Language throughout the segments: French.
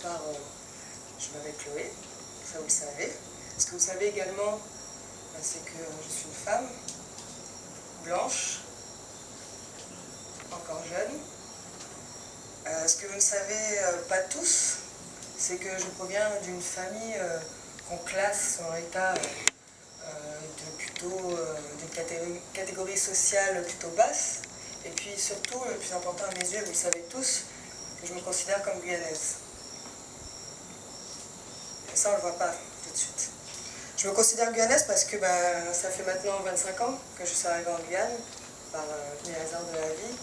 par... je m'appelle Chloé, ça vous le savez. Ce que vous savez également, c'est que je suis une femme, blanche, encore jeune. Ce que vous ne savez pas tous, c'est que je proviens d'une famille qu'on classe en état d'une catégorie sociale plutôt basse. Et puis surtout, le plus important à mes yeux, vous le savez tous, que je me considère comme guyanaise. Et ça, on ne le voit pas tout de suite. Je me considère guyanaise parce que ça fait maintenant 25 ans que je suis arrivée en Guyane, par les hasards de la vie.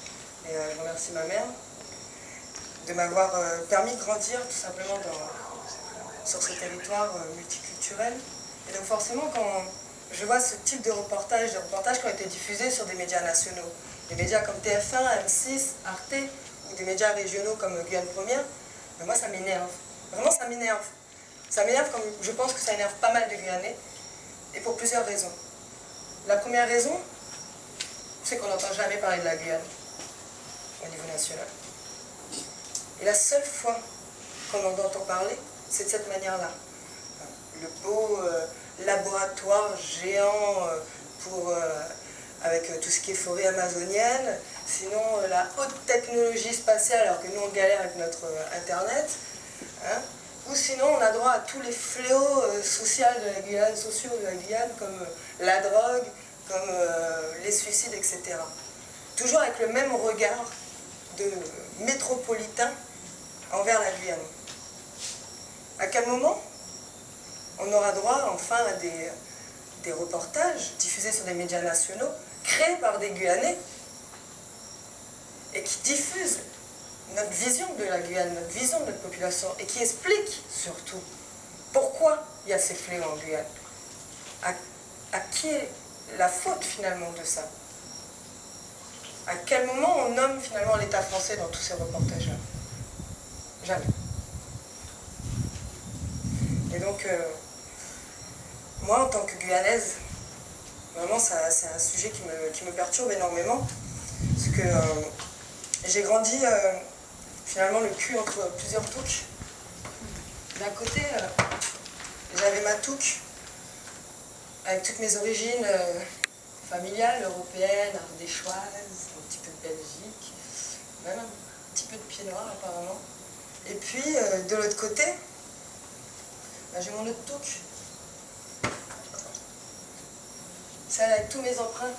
Et je remercie ma mère de m'avoir permis de grandir tout simplement sur ce territoire multiculturel. Et donc forcément, quand je vois ce type de reportages qui ont été diffusés sur des médias nationaux, des médias comme TF1, M6, Arte, ou des médias régionaux comme Guyane Première, moi ça m'énerve. Vraiment ça m'énerve. Ça m'énerve comme je pense que ça énerve pas mal de Guyanais, et pour plusieurs raisons. La première raison, c'est qu'on n'entend jamais parler de la Guyane au niveau national. Et la seule fois qu'on en entend parler, c'est de cette manière-là. Le beau laboratoire géant avec tout ce qui est forêt amazonienne, sinon la haute technologie spatiale alors que nous on galère avec notre Internet, hein, ou sinon on a droit à tous les fléaux sociaux de la Guyane, comme la drogue, comme les suicides, etc. Toujours avec le même regard de métropolitain envers la Guyane. À quel moment on aura droit enfin à des reportages diffusés sur des médias nationaux, créés par des Guyanais, et qui diffusent notre vision de la Guyane, notre vision de notre population, et qui expliquent surtout pourquoi il y a ces fléaux en Guyane. À qui est la faute finalement de ça? À quel moment on nomme finalement l'État français dans tous ces reportages-là? Jamais. Et donc, moi, en tant que Guyanaise, vraiment, c'est un sujet qui me perturbe énormément. Parce que j'ai grandi, finalement, le cul entre plusieurs touques. D'un côté, j'avais ma touque, avec toutes mes origines familiales, européennes, ardéchoises, un petit peu de Belgique, même un petit peu de pied noir, apparemment. Et puis, de l'autre côté, j'ai mon autre touque. Celle avec tous mes emprunts,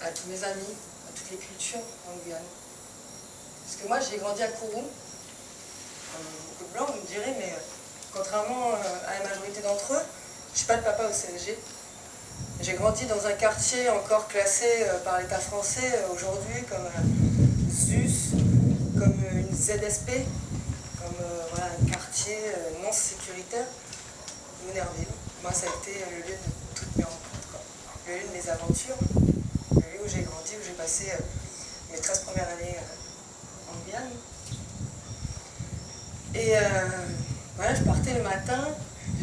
à tous mes amis, à toutes les cultures en Guyane. Parce que moi, j'ai grandi à Kourou, comme beaucoup de blancs, vous me direz, mais contrairement à la majorité d'entre eux, je suis pas de papa au CSG. J'ai grandi dans un quartier encore classé par l'État français aujourd'hui comme ZUS, comme une ZSP, comme voilà, un quartier non sécuritaire, Monnerville. Moi, ça a été le lieu de toutes mes rencontres, quoi. Le lieu de mes aventures, le lieu où j'ai grandi, où j'ai passé mes 13 premières années en Guyane. Et voilà, je partais le matin,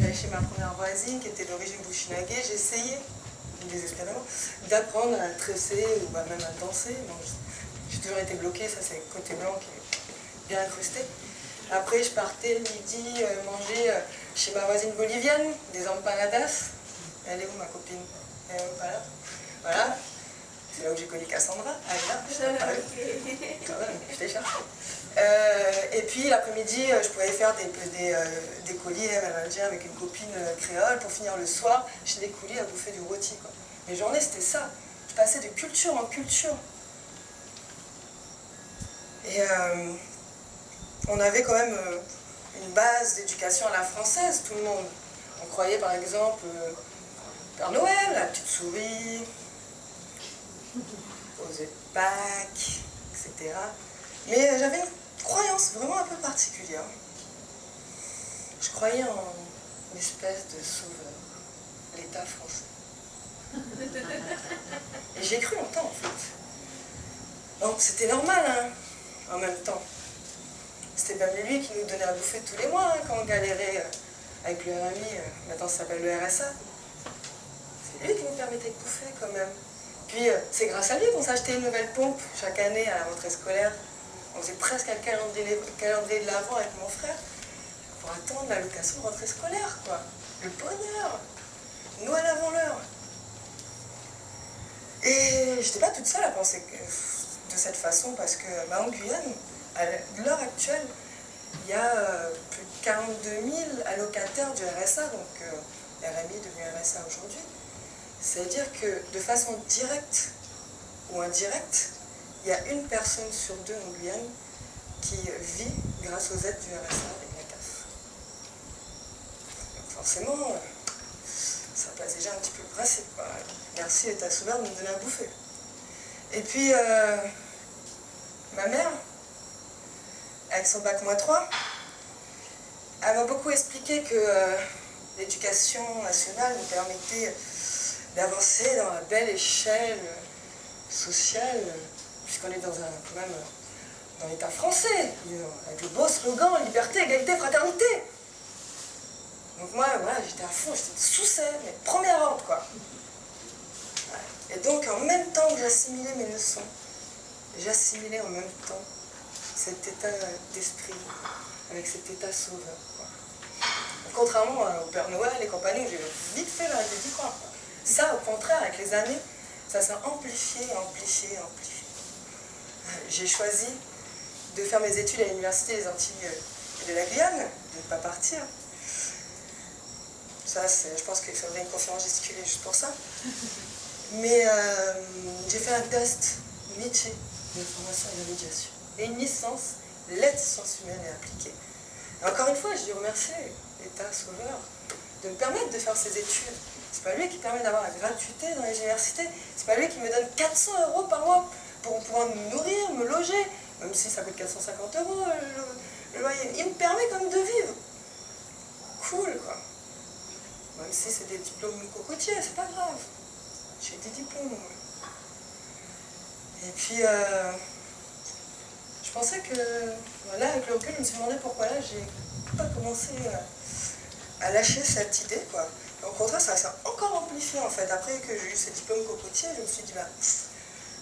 j'allais chez ma première voisine qui était d'origine bouchinagé, j'essayais, désespérément, d'apprendre à tresser ou même à danser. Bon, j'ai toujours été bloquée, ça c'est le côté blanc qui est bien incrusté. Après, je partais le midi manger chez ma voisine bolivienne, des empanadas. Elle est où, ma copine? Elle est pas là. Voilà. C'est là où j'ai connu Cassandra. Elle est là, je l'ai pas vue. Quand même, je t'ai cherché. Et puis, l'après-midi, je pouvais faire des colis amérindiens avec une copine créole pour finir le soir chez des coulis à bouffer du rôti, quoi. Mes journées, c'était ça. Je passais de culture en culture. Et on avait quand même une base d'éducation à la française, tout le monde. On croyait par exemple Père Noël, la petite souris, aux œufs de Pâques, etc. Mais j'avais une croyance vraiment un peu particulière. Je croyais en une espèce de sauveur, l'État français. Et j'ai cru longtemps en fait. Donc c'était normal, hein, en même temps. C'était même lui qui nous donnait à bouffer tous les mois, hein, quand on galérait avec le RMI, maintenant ça s'appelle le RSA. C'est lui qui nous permettait de bouffer quand même. Puis c'est grâce à lui qu'on s'achetait une nouvelle pompe chaque année à la rentrée scolaire. On faisait presque un calendrier de l'Avent avec mon frère pour attendre l'allocation de rentrée scolaire, quoi. Le bonheur. Noël avant l'heure. Et je n'étais pas toute seule à penser de cette façon parce que en Guyane, à l'heure actuelle, il y a plus de 42 000 allocataires du RSA, donc RMI devenu RSA aujourd'hui. C'est-à-dire que de façon directe ou indirecte, il y a une personne sur deux en Guyane qui vit grâce aux aides du RSA et de la CAF. Donc forcément, ça place déjà un petit peu le principe, quoi. Merci État souverain de nous donner à bouffer. Et puis, ma mère, avec son bac -3, elle m'a beaucoup expliqué que l'éducation nationale nous permettait d'avancer dans la belle échelle sociale, puisqu'on est quand même dans l'État français, avec le beau slogan « Liberté, égalité, fraternité ». Donc moi, voilà, j'étais à fond, j'étais sous scène, mais première ordre, quoi. Et donc, en même temps que j'assimilais mes leçons, j'assimilais en même temps cet état d'esprit, avec cet état sauveur, quoi. Contrairement au Père Noël et compagnie, où j'ai vite fait l'arrêter d'y croire, quoi. Ça, au contraire, avec les années, ça s'est amplifié. J'ai choisi de faire mes études à l'Université des Antilles et de la Guyane, de ne pas partir. Ça, je pense qu'il faudrait une conférence gesticulée juste pour ça. Mais j'ai fait un test métier de formation et de médiation. Et une licence, lettres sciences humaines et appliquées. Et encore une fois, je dis remercier l'État sauveur de me permettre de faire ces études. C'est pas lui qui permet d'avoir la gratuité dans les universités. C'est pas lui qui me donne 400 € par mois pour pouvoir me nourrir, me loger. Même si ça coûte 450 € le loyer. Il me permet quand même de vivre. Cool, quoi. Même si c'est des diplômes cocotiers, c'est pas grave. J'ai des diplômes, moi. Et puis, je pensais que, là, avec le recul, je me suis demandé pourquoi là, j'ai pas commencé à lâcher cette idée, quoi. Et au contraire, ça s'est encore amplifié, en fait. Après que j'ai eu ces diplômes cocotiers, je me suis dit, bah,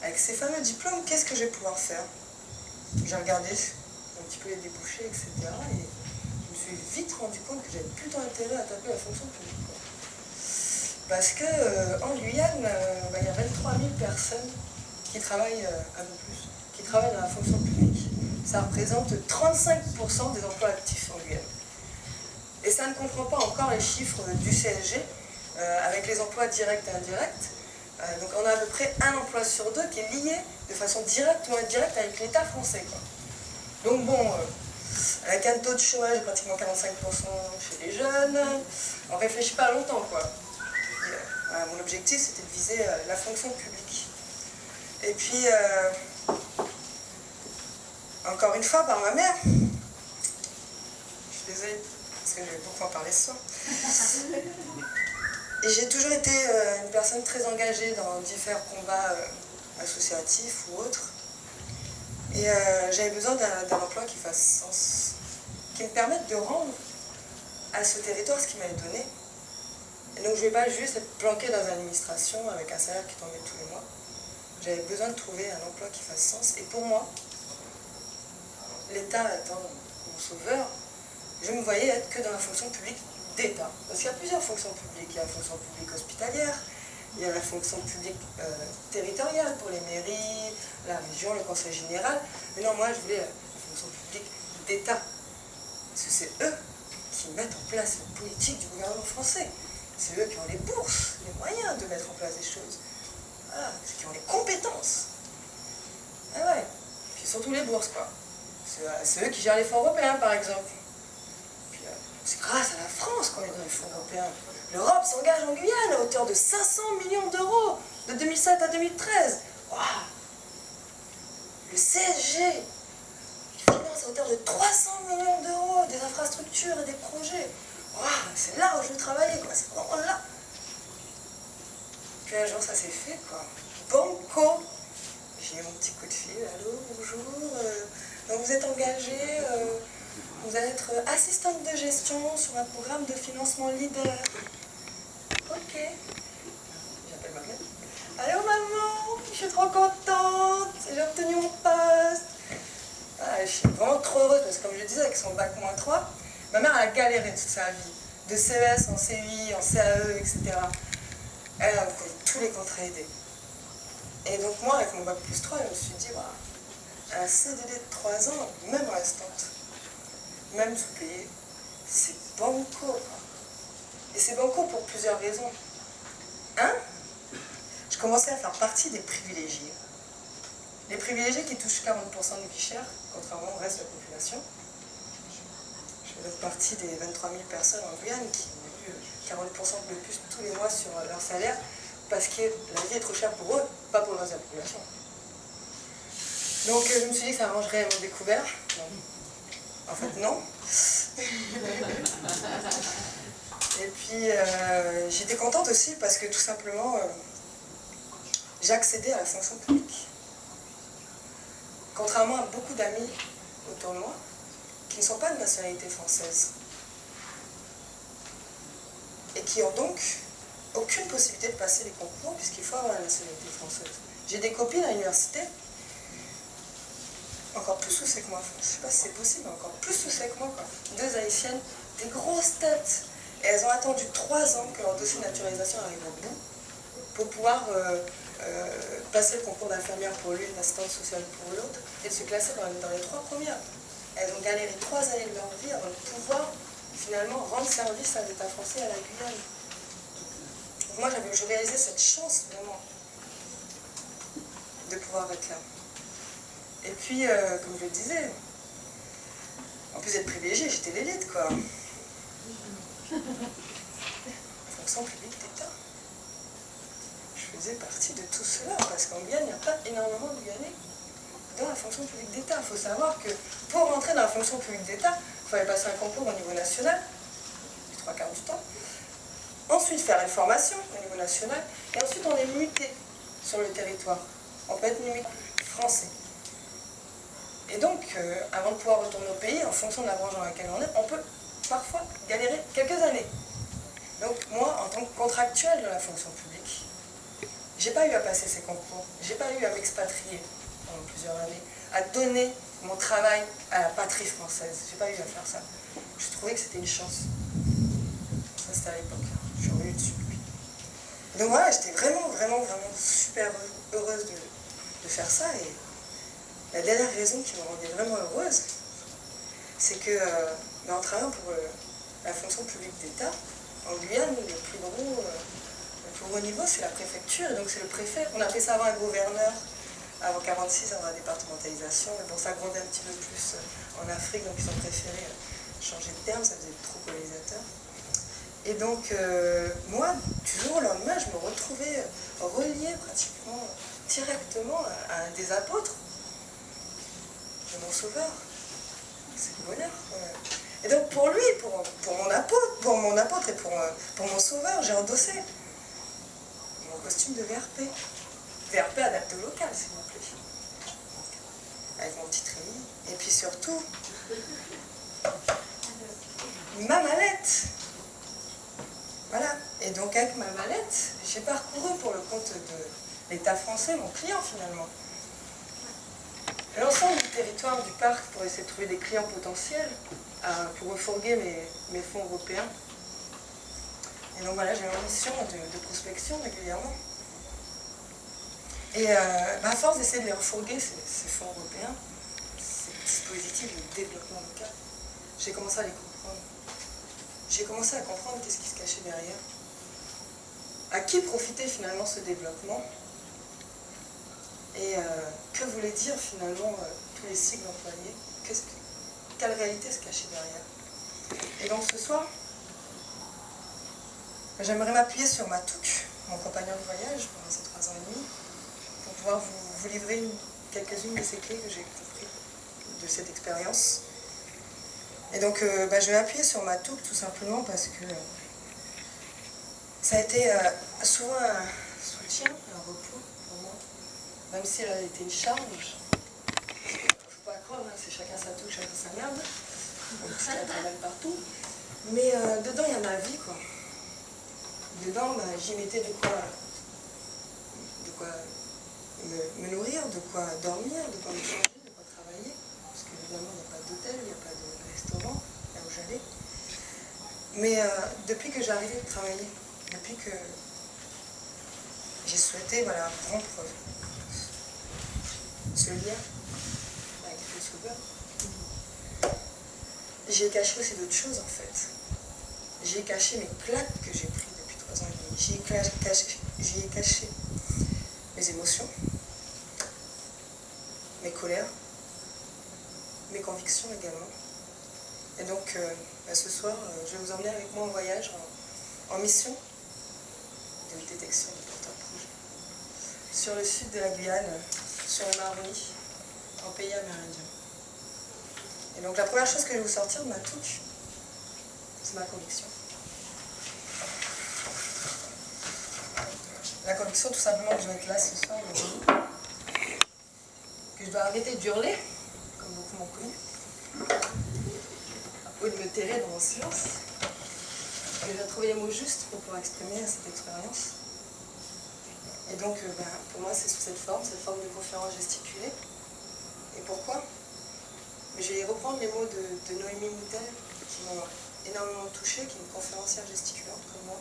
avec ces fameux diplômes, qu'est-ce que je vais pouvoir faire? J'ai regardé un petit peu les débouchés, etc. Et je me suis vite rendu compte que j'avais plutôt intérêt à taper la fonction publique, quoi. Parce qu'en Guyane, il y a 23 000 personnes qui travaillent, un peu plus, qui travaillent dans la fonction publique. Ça représente 35% des emplois actifs en Guyane. Et ça ne comprend pas encore les chiffres du CSG, avec les emplois directs et indirects. Donc on a à peu près un emploi sur deux qui est lié de façon directe ou indirecte avec l'État français, quoi. Donc bon, avec un taux de chômage de pratiquement 45% chez les jeunes, on ne réfléchit pas longtemps, quoi. Mon objectif, c'était de viser la fonction publique. Et puis, encore une fois, par ma mère, je suis désolée, parce que j'ai beaucoup en parlé ce soir, et j'ai toujours été une personne très engagée dans différents combats associatifs ou autres, et j'avais besoin d'un emploi qui fasse sens, qui me permette de rendre à ce territoire ce qu'il m'avait donné. Et donc je ne vais pas juste être planquée dans une administration avec un salaire qui tombait tous les mois. J'avais besoin de trouver un emploi qui fasse sens. Et pour moi, l'État étant mon sauveur, je me voyais être que dans la fonction publique d'État. Parce qu'il y a plusieurs fonctions publiques. Il y a la fonction publique hospitalière, il y a la fonction publique territoriale pour les mairies, la région, le conseil général. Mais non, moi je voulais la fonction publique d'État. Parce que c'est eux qui mettent en place la politique du gouvernement français. C'est eux qui ont les bourses, les moyens de mettre en place des choses. Voilà, c'est qui ont les compétences. Ah ouais, puis surtout les bourses, quoi. C'est eux qui gèrent les fonds européens, par exemple. Puis c'est grâce à la France qu'on est dans les fonds européens. L'Europe s'engage en Guyane à hauteur de 500 millions d'euros de 2007 à 2013. Waouh! Le CSG, il finance à hauteur de 300 millions d'euros des infrastructures et des projets. Waouh, c'est là où je veux travailler, quoi. C'est vraiment là. Puis un jour, ça s'est fait, quoi. Banco. J'ai eu mon petit coup de fil. Allô, bonjour. Donc vous êtes engagé, vous allez être assistante de gestion sur un programme de financement leader. Ok. J'appelle ma mère. Allô, maman, je suis trop contente. J'ai obtenu mon poste. je suis vraiment trop heureuse parce que comme je disais, avec son bac -3, ma mère a galéré toute sa vie. De CES en CUI, en CAE, etc. Elle a tous les contrats aidés. Et donc moi, avec mon bac +3, je me suis dit, bah, un CDD de 3 ans, même restante, même sous-payé, c'est banco, quoi. Et c'est banco pour plusieurs raisons. Je commençais à faire partie des privilégiés. Les privilégiés qui touchent 40% du Guichard, contrairement au reste de la population. Je faisais partie des 23 000 personnes en Guyane qui ont eu 40% de plus tous les mois sur leur salaire parce que la vie est trop chère pour eux, pas pour le reste de la population. Donc je me suis dit que ça arrangerait mon découvert. En fait, non. Et puis j'étais contente aussi parce que tout simplement j'ai accédé à la fonction publique. Contrairement à beaucoup d'amis autour de moi qui ne sont pas de nationalité française et qui ont donc aucune possibilité de passer les concours puisqu'il faut avoir la nationalité française. J'ai des copines à l'université encore plus sous-sec que moi, je ne sais pas si c'est possible, mais encore plus sous-sec que moi, quoi. 2 haïtiennes, des grosses têtes, et elles ont attendu 3 ans que leur dossier de naturalisation arrive au bout pour pouvoir passer le concours d'infirmière pour l'une, d'assistante sociale pour l'autre, et de se classer dans les 3 premières. Elles ont galéré 3 années de leur vie avant de pouvoir finalement rendre service à l'État français et à la Guyane. Donc moi, je réalisais cette chance vraiment de pouvoir être là. Et puis, comme je le disais, en plus d'être privilégiée, j'étais l'élite, quoi. Fonction publique d'État. Je faisais partie de tout cela, parce qu'en Guyane, il n'y a pas énormément de Guyanais dans la fonction publique d'État. Il faut savoir que pour rentrer dans la fonction publique d'État, il fallait passer un concours au niveau national, les 3/4 du temps. Ensuite, faire une formation au niveau national, et ensuite on est muté sur le territoire. On peut être muté français. Et donc, avant de pouvoir retourner au pays, en fonction de la branche dans laquelle on est, on peut parfois galérer quelques années. Donc moi, en tant que contractuel de la fonction publique, j'ai pas eu à passer ces concours, j'ai pas eu à m'expatrier pendant plusieurs années, à donner mon travail à la patrie française. J'ai pas eu à faire ça. Je trouvais que c'était une chance. Ça, c'était à l'époque. Je suis revenue dessus. Donc voilà, j'étais vraiment super heureuse de faire ça. Et la dernière raison qui me rendait vraiment heureuse, c'est que en travaillant pour la fonction publique d'État, en Guyane, le plus gros niveau, c'est la préfecture, et donc c'est le préfet. On appelait ça avant un gouverneur, avant 1946, avant la départementalisation, mais bon, ça grondait un petit peu plus en Afrique, donc ils ont préféré changer de terme, ça faisait trop colonisateur. Et donc, moi, du jour au lendemain, je me retrouvais reliée pratiquement directement à un des apôtres de mon sauveur. C'est le bonheur. Et donc pour lui, pour mon apôtre et pour mon sauveur, j'ai endossé mon costume de VRP. VRP adapté au local, s'il vous plaît. Avec mon petit treillis. Et puis surtout, ma mallette. Voilà. Et donc avec ma mallette, j'ai parcouru pour le compte de l'État français, mon client finalement, l'ensemble du territoire du parc pour essayer de trouver des clients potentiels pour refourguer mes fonds européens. Et donc voilà, j'ai une mission de prospection régulièrement. Et à force d'essayer de les refourguer, ces fonds européens, ces dispositifs de développement local, j'ai commencé à les comprendre. J'ai commencé à comprendre qu'est-ce qui se cachait derrière. À qui profitait finalement ce développement? Et que voulait dire finalement tous les cycles employés? Quelle réalité se cachait derrière? Et donc ce soir, j'aimerais m'appuyer sur Matouk, mon compagnon de voyage pendant ces 3 ans et demi, pour pouvoir vous livrer quelques-unes de ces clés que j'ai compris de cette expérience. Et donc je vais m'appuyer sur Matouk tout simplement parce que ça a été souvent un soutien, un repos pour moi. Même si elle a été une charge, il ne faut pas croire, hein, c'est chacun sa touche, chacun sa merde, parce qu'elle travaille partout. Mais dedans, il y a ma vie, quoi. Dedans, j'y mettais de quoi me nourrir, de quoi dormir, de quoi me changer, de quoi travailler. Parce que finalement il n'y a pas d'hôtel, il n'y a pas de restaurant, là où j'allais. Mais depuis que j'ai arrêté de travailler, depuis que j'ai souhaité voilà, rompre ce lien avec le sauveur, j'ai caché aussi d'autres choses en fait. J'ai caché mes claques que j'ai prises depuis 3 ans et demi. J'y ai caché mes émotions, mes colères, mes convictions également. Et donc, ce soir, je vais vous emmener avec moi en voyage, en mission de détection de porteurs de projet, sur le sud de la Guyane, sur les Maronies, en pays amérindien. Et donc, la première chose que je vais vous sortir de ma touche, c'est ma conviction. La conviction, tout simplement, que je vais être là ce soir, que je dois arrêter d'hurler, comme beaucoup m'ont connu, ou de me terrer dans mon silence, que je dois trouver les mots justes pour pouvoir exprimer cette expérience. Et donc, pour moi, c'est sous cette forme de conférence gesticulée. Et pourquoi? Je vais reprendre les mots de Noémie Moutel, qui m'ont énormément touchée, qui est une conférencière gesticulante comme moi,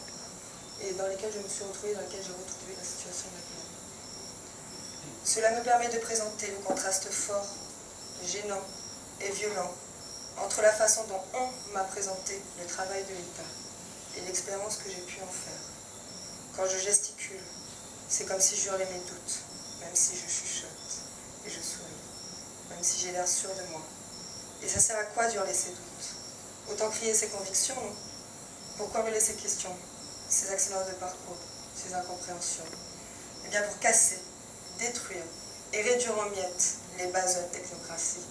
et dans lesquelles je me suis retrouvée, dans lesquelles j'ai retrouvé la situation de la Guyane. Cela me permet de présenter le contraste fort, gênant et violent entre la façon dont on m'a présenté le travail de l'État et l'expérience que j'ai pu en faire. Quand je gesticule, c'est comme si j'hurlais mes doutes, même si je chuchote et je souris, même si j'ai l'air sûr de moi. Et ça sert à quoi d'hurler ses doutes? Autant crier ses convictions, non? Pourquoi me laisser questions, ces accidents de parcours, ces incompréhensions? Eh bien pour casser, détruire et réduire en miettes les bases de la technocratie,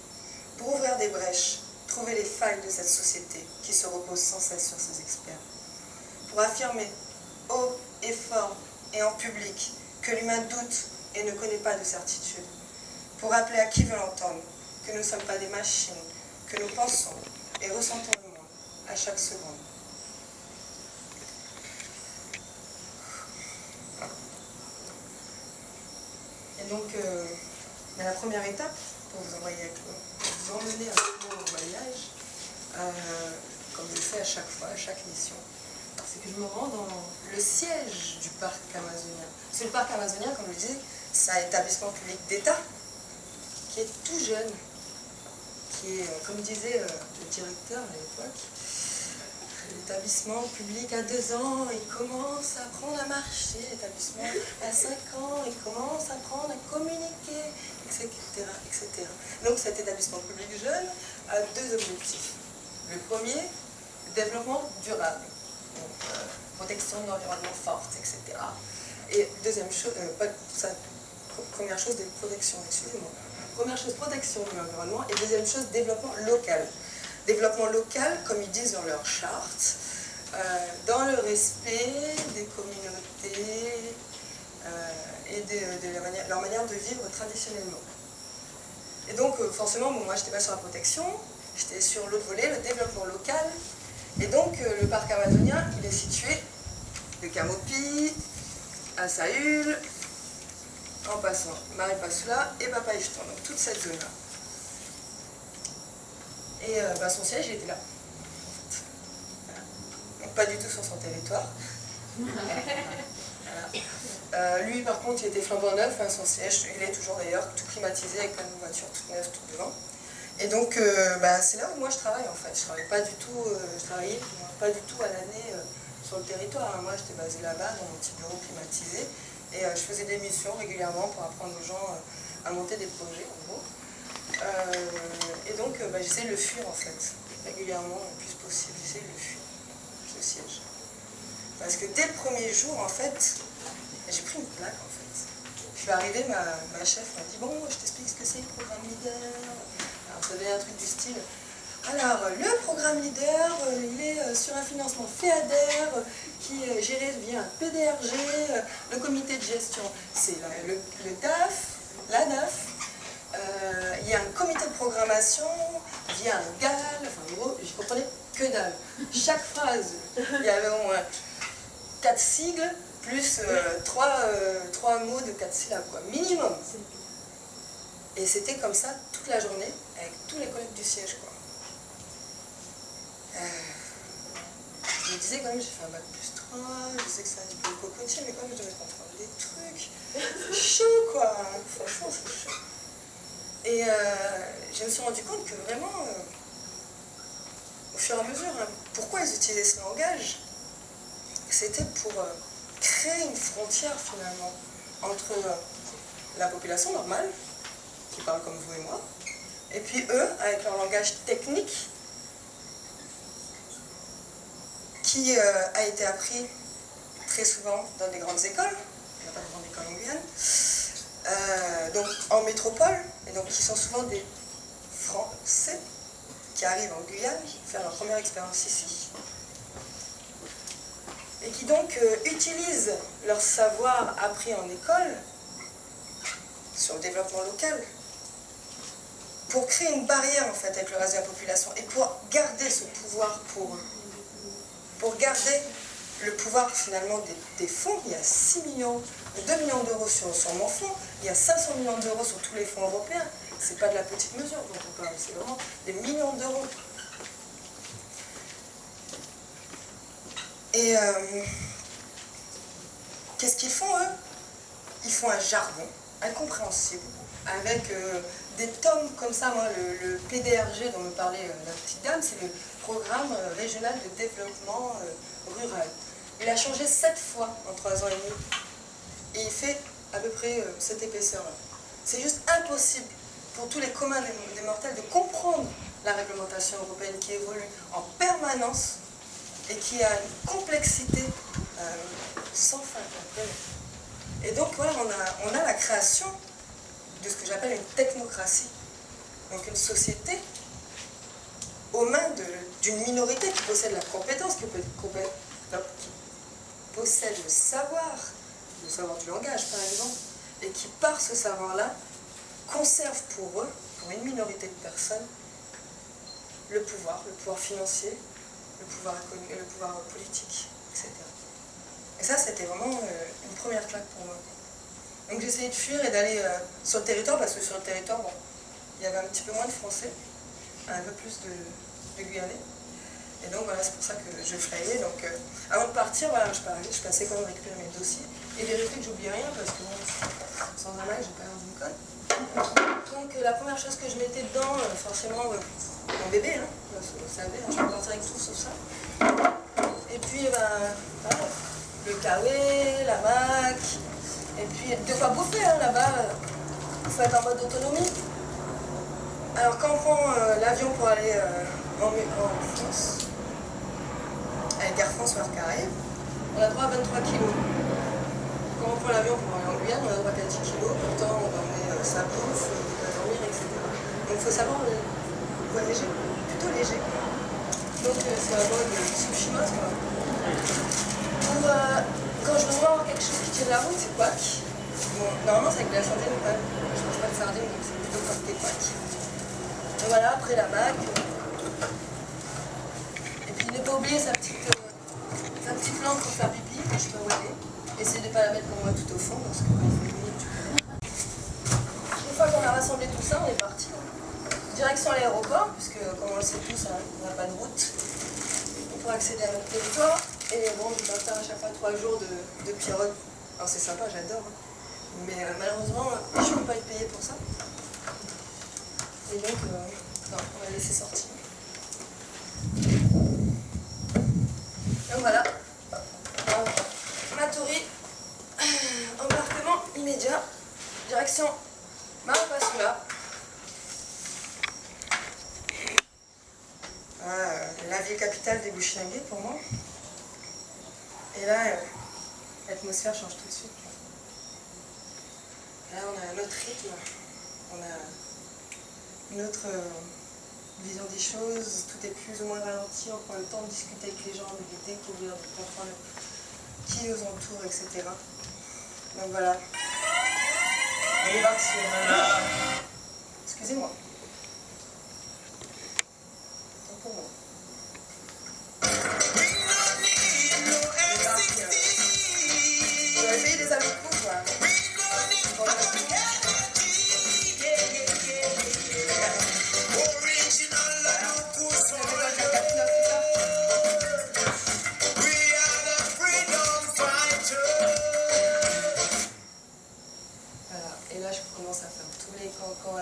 pour ouvrir des brèches, trouver les failles de cette société qui se repose sans cesse sur ses experts, pour affirmer haut et fort et en public que l'humain doute et ne connaît pas de certitude, pour rappeler à qui veut l'entendre que nous ne sommes pas des machines, que nous pensons et ressentons le monde à chaque seconde. Et donc, la première étape, pour vous emmener avec moi au voyage, comme je le fais à chaque fois, à chaque mission, c'est que je me rends dans le siège du parc amazonien. C'est le parc amazonien, comme je le disais, c'est un établissement public d'État qui est tout jeune, qui est, comme disait le directeur à l'époque, l'établissement public à 2 ans, il commence à apprendre à marcher, l'établissement à 5 ans, il commence à apprendre à communiquer, etc., etc. Donc cet établissement public jeune a 2 objectifs. Le premier, développement durable, donc protection de l'environnement forte, etc. Et deuxième chose, première chose, protection, excusez-moi. Première chose, protection de l'environnement, et deuxième chose, développement local. Développement local, comme ils disent dans leur charte, dans le respect des communautés et de leur manière de vivre traditionnellement. Et donc, forcément, moi, je n'étais pas sur la protection, j'étais sur l'autre volet, le développement local. Et donc, le parc amazonien, il est situé de Camopi à Saül, en passant Maripasoula et Papaichton, donc toute cette zone-là. Et son siège, il était là. Voilà. Donc pas du tout sur son territoire. Voilà. Lui, par contre, il était flambant neuf, hein, son siège, il est toujours d'ailleurs, tout climatisé avec plein de voitures toutes neuves, tout devant. Et donc, c'est là où moi je travaille en fait. Je travaillais pas du tout, je travaillais pas du tout à l'année sur le territoire. Hein. Moi, j'étais basée là-bas dans mon petit bureau climatisé. Et je faisais des missions régulièrement pour apprendre aux gens à monter des projets, en gros. Et donc, j'essaie de le fuir, en fait, régulièrement, le plus possible. J'essaie de le fuir, ce siège. Parce que dès le premier jour, en fait, j'ai pris une claque, en fait. Je suis arrivée, ma chef m'a dit « Bon, je t'explique ce que c'est le programme leader. » Alors, ça donnait un truc du style « Alors, le programme leader, il est sur un financement FEADER qui est géré via un PDRG, le comité de gestion, c'est le DAF, la DAF, il y a un comité de programmation via un GAL, enfin en gros, je comprenais que dalle. Chaque phrase, il y avait au moins 4 sigles, plus 3 mots de 4 syllabes, quoi, minimum. Et c'était comme ça toute la journée, avec tous les collègues du siège, quoi. Je me disais quand même, j'ai fait un bac plus 3, je sais que c'est un petit peu cocotier, mais quand même je devais comprendre des trucs. C'est chaud, quoi. Franchement, c'est chaud. Et je me suis rendu compte que vraiment, au fur et à mesure, hein, pourquoi ils utilisaient ce langage, c'était pour créer une frontière finalement entre la population normale, qui parle comme vous et moi, et puis eux, avec leur langage technique, qui a été appris très souvent dans des grandes écoles, il n'y a pas de grande école en Guyane, donc en métropole, et donc qui sont souvent des Français qui arrivent en Guyane, faire leur première expérience ici, et qui donc utilisent leur savoir appris en école sur le développement local pour créer une barrière en fait avec le reste de la population et pour garder ce pouvoir pour eux. Pour garder le pouvoir finalement des fonds. Il y a 2 millions d'euros sur mon fonds, il y a 500 millions d'euros sur tous les fonds européens. C'est pas de la petite mesure dont on parle, c'est vraiment des millions d'euros. Et qu'est-ce qu'ils font eux? Ils font un jargon incompréhensible, avec des tomes comme ça. Moi, le PDRG dont me parlait la petite dame, c'est le Programme Régional de Développement Rural. Il a changé 7 fois en 3 ans et demi. Et il fait à peu près cette épaisseur-là. C'est juste impossible pour tous les communs des mortels de comprendre la réglementation européenne qui évolue en permanence et qui a une complexité sans fin. Et donc voilà, on a la création de ce que j'appelle une technocratie. Donc une société aux mains d'une minorité qui possède la compétence, qui possède le savoir du langage par exemple, et qui par ce savoir-là conserve pour eux, pour une minorité de personnes, le pouvoir financier, le pouvoir économique, le pouvoir politique, etc. Et ça, c'était vraiment une première claque pour moi. Donc j'essayais de fuir et d'aller sur le territoire, parce que sur le territoire, bon, il y avait un petit peu moins de Français, un peu plus de Guyanais. Et donc voilà, c'est pour ça que je frayais. Donc avant de partir, voilà, je passais quand même récupérer mes dossiers et vérifier que j'oublie rien, parce que bon, sans un mal, j'ai pas l'air d'une conne. Donc la première chose que je mettais dedans, forcément, mon bébé, hein, vous savez, hein, je peux partir avec tout sauf ça. Et puis, voilà, le kawaii, la mac, et puis de quoi bouffer, hein, là-bas, il faut être en mode autonomie. Alors quand on prend l'avion pour aller en France, avec Air France ou Air Caraïbes, on a droit à 23 kilos. Quand on prend l'avion pour aller en Guyane, on a droit à 10 kilos, pourtant on va emmener sa bouffe, on va dormir, etc. Donc il faut savoir voyager plutôt léger. Donc c'est un mode Tsushima, quoi. Quand je veux voir quelque chose qui tient de la route, c'est quack. Bon, normalement c'est avec de la sardine, je ne mange pas de sardine, donc c'est plutôt comme des quack. Et voilà, après la mac. Et puis ne pas oublier sa petite lampe pour faire pipi, que je peux rouler. Essayez de ne pas la mettre comme moi tout au fond, parce que quand il faut venir, tu peux. Une fois qu'on a rassemblé tout ça, on est parti. Direction l'aéroport, puisque comme on le sait tous, hein, on n'a pas de route pour accéder à notre territoire. Et bon, je vais faire à chaque fois 3 jours de pirogue. Alors c'est sympa, j'adore. Hein. Mais malheureusement, je ne peux pas être payé pour ça. Et donc, non, on va laisser sortir. Donc voilà. Matoury, embarquement immédiat, direction Mapassoula. La ville capitale des Bushinagé pour moi. Et là, l'atmosphère change tout de suite. Là, on a un autre rythme, on a une autre vision des choses, tout est plus ou moins ralenti, on prend le temps de discuter avec les gens, de les découvrir, de comprendre qui nous entoure, etc. Donc voilà. On est parti. Excusez-moi. Tant pour moi. On va essayer des amis de coups, quoi.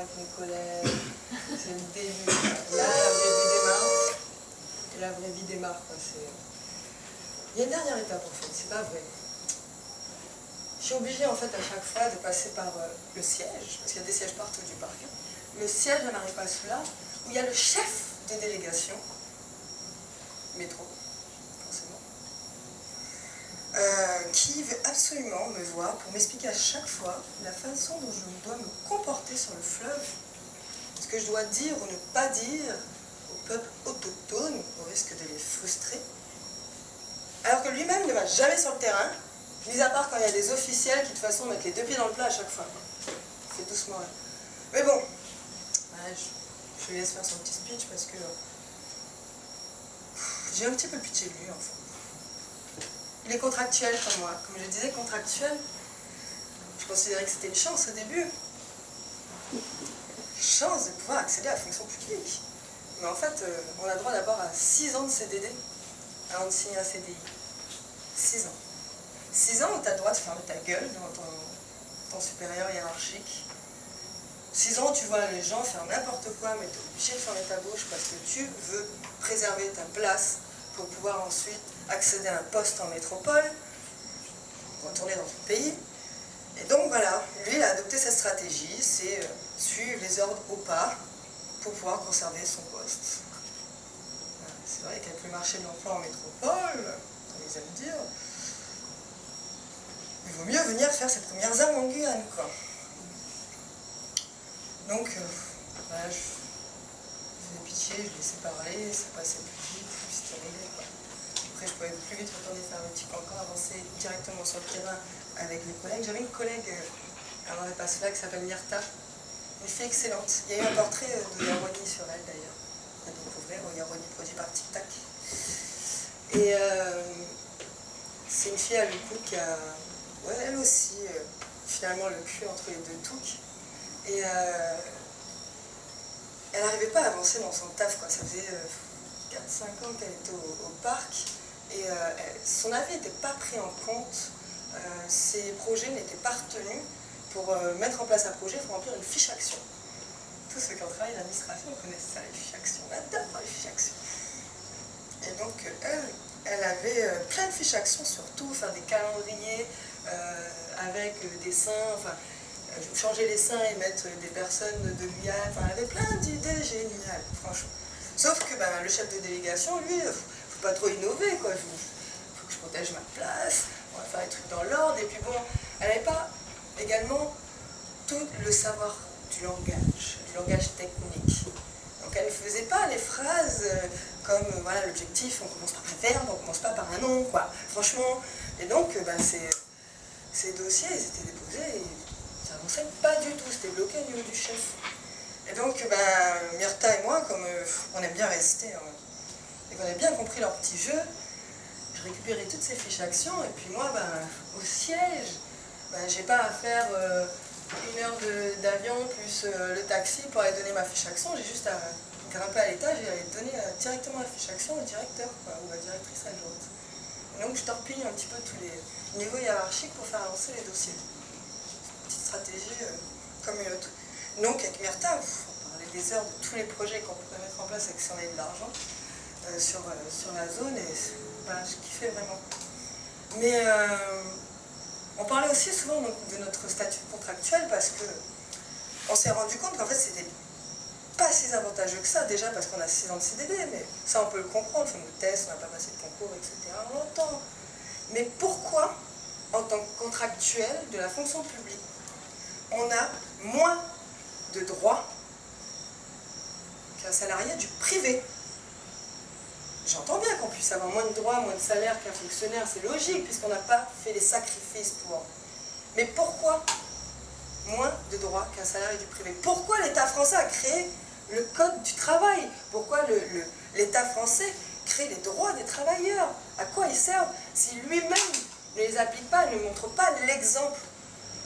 avec mes collègues, c'est le début. Là, la vraie vie démarre. Et la vraie vie démarre, quoi. Il y a une dernière étape, en fait, c'est pas vrai. Je suis obligée, en fait, à chaque fois de passer par le siège, parce qu'il y a des sièges partout du parc. Le siège à Maripasoula, où il y a le chef de délégation, métro, forcément, qui veut absolument me voir pour m'expliquer à chaque fois la façon dont je dois me comporter sur le fleuve, ce que je dois dire ou ne pas dire au peuple autochtone, au risque de les frustrer, alors que lui-même ne va jamais sur le terrain, mis à part quand il y a des officiels qui de toute façon mettent les deux pieds dans le plat à chaque fois. C'est doucement là. Mais bon, ouais, je lui laisse faire son petit speech parce que j'ai un petit peu pitié de lui en fait. Il est contractuel comme moi. Comme je disais, contractuel, je considérais que c'était une chance au début. Une chance de pouvoir accéder à la fonction publique. Mais en fait, on a droit d'abord à 6 ans de CDD avant de signer un CDI. 6 ans. 6 ans où tu as le droit de fermer ta gueule devant ton supérieur hiérarchique. 6 ans où tu vois les gens faire n'importe quoi, mais tu es obligé de fermer ta bouche parce que tu veux préserver ta place pour pouvoir ensuite accéder à un poste en métropole, retourner dans ton pays. Et donc voilà, lui il a adopté cette stratégie, c'est suivre les ordres au pas pour pouvoir conserver son poste. C'est vrai qu'avec le marché de l'emploi en métropole, comme ils aiment dire, il vaut mieux venir faire ses premières armes en Guyane, quoi. Donc, voilà, je faisais pitié, je laissais parler, ça passait plus vite, puis c'était réglé, quoi. Après, je pouvais plus vite retourner faire un petit cancan, avancer directement sur le terrain avec mes collègues. J'avais une collègue à Maripasoula qui s'appelle Myrta, une fille excellente. Il y a eu un portrait de Yaroni sur elle, d'ailleurs, à découvrir, Yaroni produit par Tic Tac. Et c'est une fille à l'écoute qui a, ouais, elle aussi, finalement, le cul entre les deux touques. Et elle n'arrivait pas à avancer dans son taf, quoi. Ça faisait 4-5 ans qu'elle était au parc. Et son avis n'était pas pris en compte. Ses projets n'étaient pas retenus. Pour mettre en place un projet, il faut remplir une fiche action. Tous ceux qui ont travaillé dans l'administration connaissent ça, les fiches actions. On adore les fiches actions. Et donc, elle avait plein de fiches actions, surtout faire des calendriers avec des seins, enfin, changer les seins et mettre des personnes de Guyane. Enfin, elle avait plein d'idées géniales, franchement. Sauf que ben, le chef de délégation, lui, il ne faut pas trop innover, quoi. Il faut que je protège ma place, on va faire les trucs dans l'ordre. Et puis bon, elle n'avait pas également tout le savoir du langage technique. Donc elle ne faisait pas les phrases comme voilà l'objectif, on commence par un verbe, on commence pas par un nom, quoi. Franchement, et donc ben, ces dossiers, ils étaient déposés et ça n'avançait pas du tout, c'était bloqué au niveau du chef. Et donc ben, Myrta et moi, comme on aime bien rester, et qu'on a bien compris leur petit jeu, je récupérais toutes ces fiches actions et puis moi, ben, au siège, ben, j'ai pas à faire 1 heure d'avion plus le taxi pour aller donner ma fiche action, j'ai juste à grimper à l'étage et aller donner directement la fiche action au directeur, quoi, ou à la directrice adjointe. Et donc je torpille un petit peu tous les niveaux hiérarchiques pour faire avancer les dossiers. Petite stratégie comme une autre. Donc avec Myrta, on parlait des heures de tous les projets qu'on pourrait mettre en place avec si on avait de l'argent sur la zone et voilà, je kiffais vraiment. Mais on parlait aussi souvent donc, de notre statut contractuel parce que on s'est rendu compte qu'en fait c'était pas si avantageux que ça, déjà parce qu'on a 6 ans de CDD, mais ça on peut le comprendre, on fait nos tests, on n'a pas passé de concours, etc. On l'entend. Mais pourquoi, en tant que contractuel de la fonction publique, on a moins de droits qu'un salarié du privé? J'entends bien qu'on puisse avoir moins de droits, moins de salaire qu'un fonctionnaire, c'est logique, puisqu'on n'a pas fait les sacrifices pour. Mais pourquoi moins de droits qu'un salarié du privé? Pourquoi l'État français a créé le Code du travail? Pourquoi l'État français crée les droits des travailleurs? À quoi ils servent si lui-même ne les applique pas, ne montre pas l'exemple?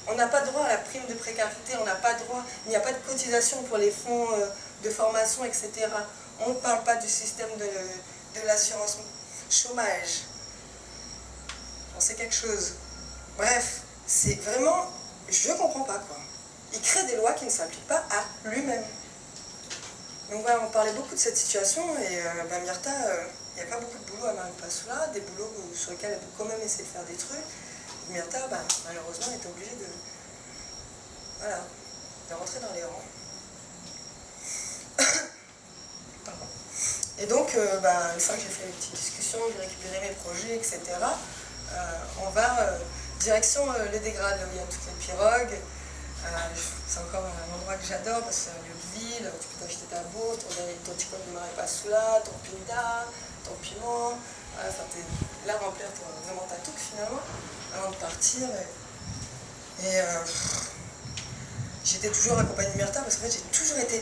On n'a pas droit à la prime de précarité, on n'a pas droit, il n'y a pas de cotisation pour les fonds de formation, etc. On ne parle pas du système de l'assurance chômage. J'en sais quelque chose. Bref, c'est vraiment, je comprends pas, quoi. il crée des lois qui ne s'appliquent pas à lui-même. Donc voilà, on parlait beaucoup de cette situation, et Myrtha, il n'y a pas beaucoup de boulot à Maripasoula, des boulots sur lesquels elle peut quand même essayer de faire des trucs. Myrtha, malheureusement, est obligée de rentrer dans les rangs. Pardon. Et donc, une fois que j'ai fait mes petites discussions, j'ai récupéré mes projets, etc., on va direction les dégrades, là où il y a toutes les pirogues. C'est encore un endroit que j'adore parce que c'est un lieu de ville, tu peux t'acheter ta bourse, ton petit coq de Maripasoula, ton pinda, ton piment. Enfin, t'es là remplir vraiment ta touque finalement, avant de partir. Et j'étais toujours accompagnée de Myrtha parce qu'en fait j'ai toujours été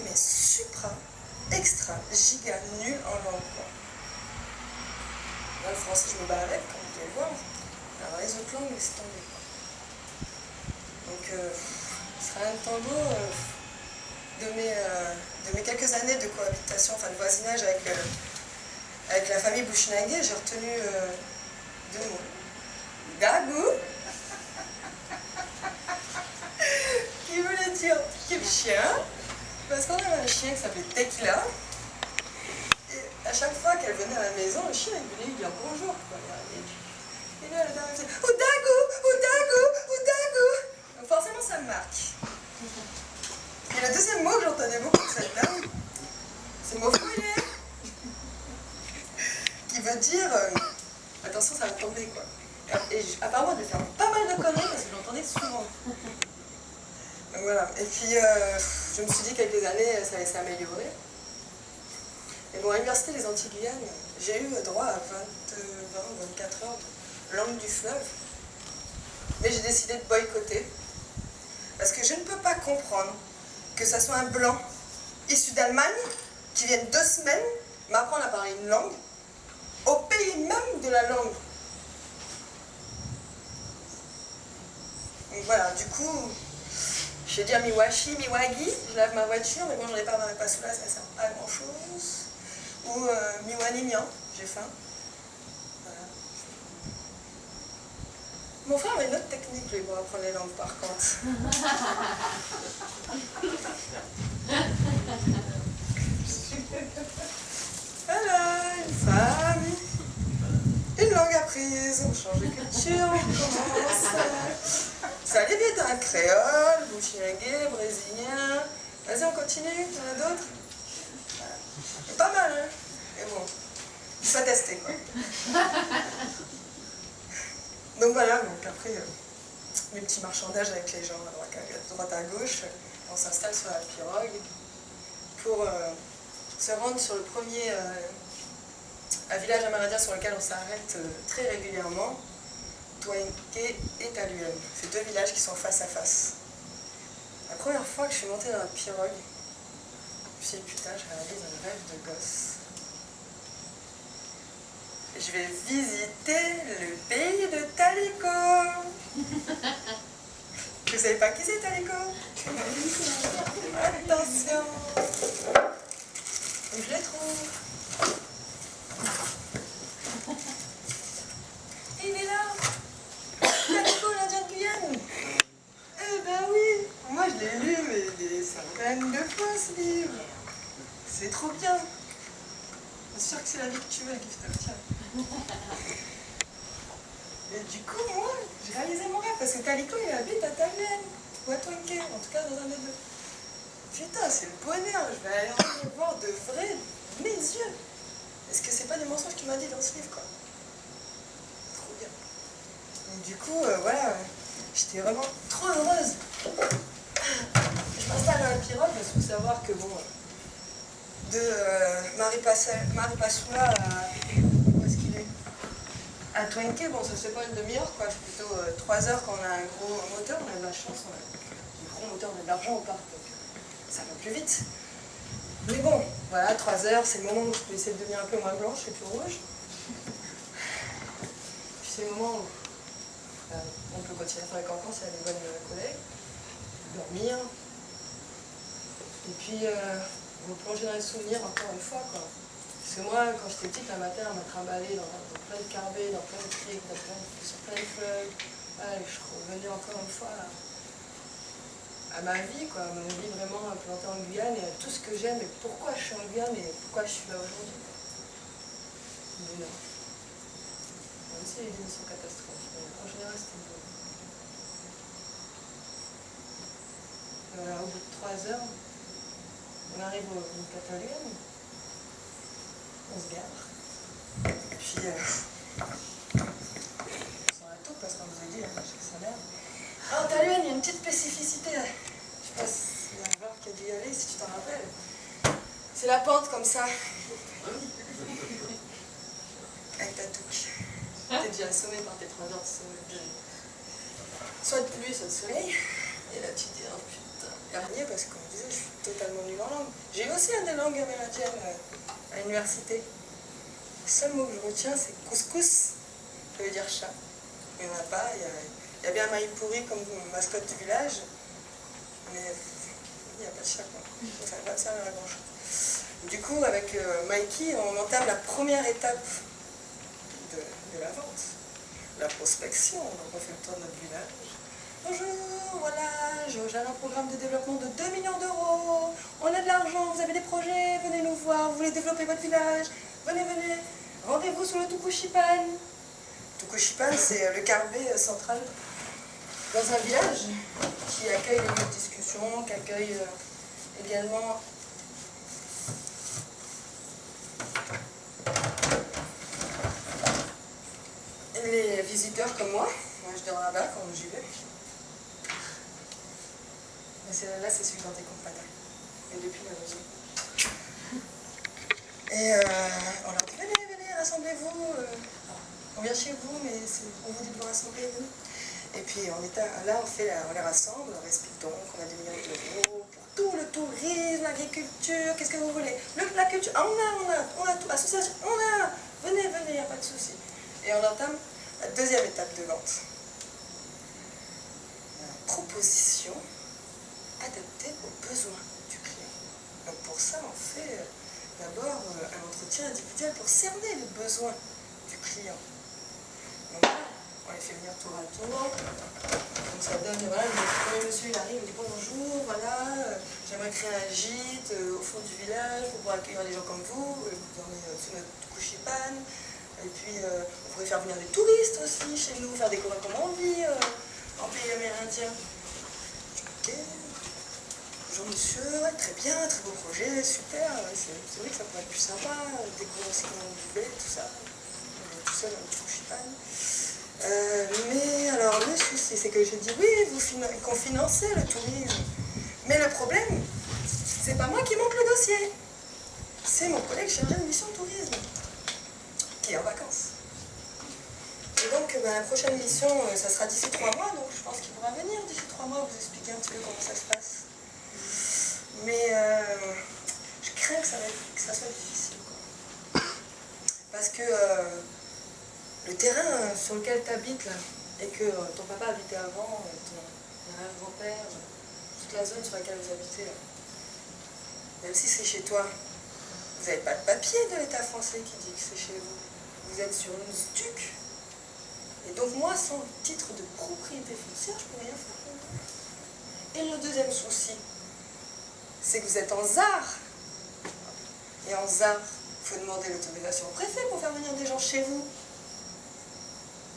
extra, giga nulle en langue. Là, le français, je me bats avec, comme vous pouvez le voir. Alors les autres langues, laisse tomber. Donc, ce sera un tango de mes quelques années de cohabitation, enfin de voisinage avec la famille Bushinangé. J'ai retenu 2 mots. Dagou, qui voulait dire quel chien, parce qu'on avait un chien qui s'appelait Tequila. Et à chaque fois qu'elle venait à la maison, le chien il venait lui dire bonjour. Quoi. Et là, la dame faisait Oudagu, Oudagu, Oudagu. Donc forcément, ça me marque. Et le deuxième mot que j'entendais beaucoup de cette dame, c'est Mofouélé, qui veut dire attention, ça va tomber quoi. Et apparemment, elle devait faire pas mal de conneries parce que j'entendais souvent. Donc voilà. Et puis, je me suis dit qu'avec les années, ça allait s'améliorer. Et bon, à l'Université des Antilles-Guyane, j'ai eu droit à 24 heures de langue du fleuve. Mais j'ai décidé de boycotter. Parce que je ne peux pas comprendre que ça soit un blanc issu d'Allemagne qui vienne 2 semaines m'apprendre à parler une langue au pays même de la langue. Donc voilà, du coup, j'ai dit à Miwashi, Miwagi, je lave ma voiture, mais bon, j'en ai pas dans Pasoula, ça ne sert pas à grand chose. Ou Miwani Mian, j'ai faim. Voilà. Mon frère a une autre technique, lui, pour apprendre les langues, par contre. Voilà, une femme, une langue apprise, on change de culture, on commence. Ça allait bien, t'as un créole, bushinangé, brésilien. Vas-y, on continue, t'en as d'autres? C'est pas mal, hein? Et bon, il faut tester, quoi. Donc voilà, donc après, mes petits marchandages avec les gens à droite à gauche, on s'installe sur la pirogue pour se rendre sur le premier village amérindien sur lequel on s'arrête très régulièrement, Toenke et Taluem. C'est 2 villages qui sont face à face. La première fois que je suis montée dans la pirogue, je me suis dit putain, je réalise un rêve de gosse. Je vais visiter le pays de Taliko. Vous savez pas qui c'est Taliko? Attention. Je les trouve. Il est là. Taliko, l'Indien de Guyane. Eh ben oui. Moi je l'ai lu mais des centaines de fois ce livre. C'est trop bien. C'est sûr que c'est la vie que tu veux, Gift. Et du coup, moi, j'ai réalisé mon rêve, parce que Taliko, il habite à Taluem, ou à Toenke, en tout cas dans un des deux. Putain, c'est le bonheur, je vais aller en voir de vrai, mes yeux. Est-ce que c'est pas des mensonges qu'il m'a dit dans ce livre, quoi? Trop bien. Donc du coup, voilà, j'étais vraiment trop heureuse. Je m'installe dans la pirogue, parce qu'il faut savoir que, bon, de Maripasoula à Toenke, bon, ça se fait pas une demi-heure, quoi. C'est plutôt 3 heures quand on a un gros moteur. On a de la chance, on a un gros moteur, on a de l'argent au parc, donc ça va plus vite. Mais bon, voilà, 3 heures, c'est le moment où je peux essayer de devenir un peu moins blanche et plus rouge. Puis c'est le moment où on peut continuer à faire les campagnes, c'est des bonnes collègues, dormir. Et puis, vous plonger dans les souvenirs encore une fois, quoi. Parce que moi, quand j'étais petite, la matin, on m'a trimballé dans plein de carbets, dans plein de criques, sur plein de fleuves. Ouais, je revenais encore une fois là. à ma vie, quoi, à ma vie vraiment implantée en Guyane et à tout ce que j'aime et pourquoi je suis en Guyane et pourquoi je suis là aujourd'hui. Mais non. Même s'il y a eu des missions catastrophes, mais en général c'était beau. Voilà, au bout de 3 heures, on arrive au Catalunya, on se gare, et puis on s'en va tout parce qu'on vous a dit, hein, que ça merde. Alors, Catalunya, il y a une petite spécificité, je sais pas si il y a un rare qui a dû y aller, si tu t'en rappelles. C'est la pente comme ça. Avec ta touche. T'es déjà assommé par tes 3 heures de sommeil. Soit de pluie, soit de soleil. Et là, tu te dis, oh putain. Dernier, parce que comme je disais, je suis totalement nulle en langue. J'ai eu aussi des langues amérindiennes à l'université. Le seul mot que je retiens, c'est couscous. Ça veut dire chat. Il n'y en a pas. Il y a bien Maïpouri comme mascotte du village. Mais il n'y a pas de chat, quoi. Donc ça ne va pas servir à grand chose. Du coup, avec Mikey, on entame la première étape de la vente, la prospection. Donc on fait le tour de notre village. Bonjour, voilà, j'ai un programme de développement de 2 millions d'euros. On a de l'argent, vous avez des projets, venez nous voir, vous voulez développer votre village. Venez, venez. Rendez-vous sur le Tukushipan. Tukushipan, c'est le carbet central dans un village qui accueille les lieux de discussion, qui accueille également les visiteurs comme moi. Moi, je dors là-bas quand j'y vais. Là, c'est celui dans tes compagnons. Et depuis la maison. Et on leur dit, venez, venez, rassemblez-vous. On vient chez vous, mais on vous dit de vous rassembler. Venez. Et puis on les rassemble, on explique donc qu'on a des millions d'euros pour tout le tourisme, l'agriculture, qu'est-ce que vous voulez. La culture, on a tout, association, on a. Venez, venez, il n'y a pas de souci. Et on entame la deuxième étape de vente. La proposition adaptée aux besoins du client. Donc pour ça, on fait d'abord un entretien individuel pour cerner les besoins du client. Donc, on les fait venir tour à tour. Donc ça donne, voilà, le premier monsieur il arrive, il dit bonjour, voilà, j'aimerais créer un gîte au fond du village pour pouvoir accueillir des gens comme vous dormez sous notre Tukushipan. Et puis on pourrait faire venir des touristes aussi chez nous, faire découvrir comment on vit en pays amérindien. Ok. Bonjour monsieur, ouais, très bien, très beau projet, super, c'est vrai que ça pourrait être plus sympa, découvrir aussi comment vous vivez, tout ça. On est tout seul dans le Tukushipan. Mais alors le souci, c'est que j'ai dit oui, qu'on finançait le tourisme. Mais le problème, c'est pas moi qui monte le dossier. C'est mon collègue chargé de mission tourisme, qui est en vacances. Et donc la prochaine mission, ça sera d'ici 3 mois, donc je pense qu'il pourra venir d'ici 3 mois vous expliquer un petit peu comment ça se passe. Mais je crains que ça soit difficile, quoi. Parce que le terrain sur lequel tu habites, là, et que ton papa habitait avant, ton arrière-grand-père, toute la zone sur laquelle vous habitez, là, même si c'est chez toi, vous n'avez pas de papier de l'État français qui dit que c'est chez vous. Vous êtes sur une SDUC. Et donc moi, sans titre de propriété foncière, je ne peux rien faire. Et le deuxième souci, c'est que vous êtes en ZAR. Et en ZAR, il faut demander l'autorisation au préfet pour faire venir des gens chez vous.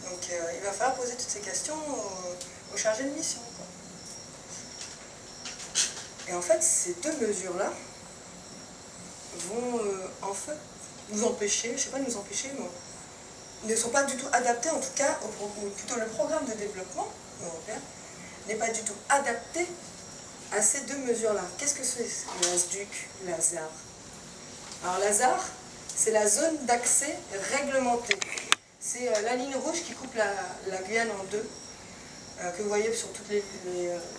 Donc il va falloir poser toutes ces questions aux chargés de mission, quoi. Et en fait, ces deux mesures-là vont en fait nous empêcher, je ne sais pas nous empêcher, mais ne sont pas du tout adaptées, en tout cas, ou plutôt le programme de développement européen n'est pas du tout adapté à ces deux mesures-là. Qu'est-ce que c'est la SDUC, la ZAR? Alors la ZAR, c'est la zone d'accès réglementée. C'est la ligne rouge qui coupe la Guyane en deux, que vous voyez sur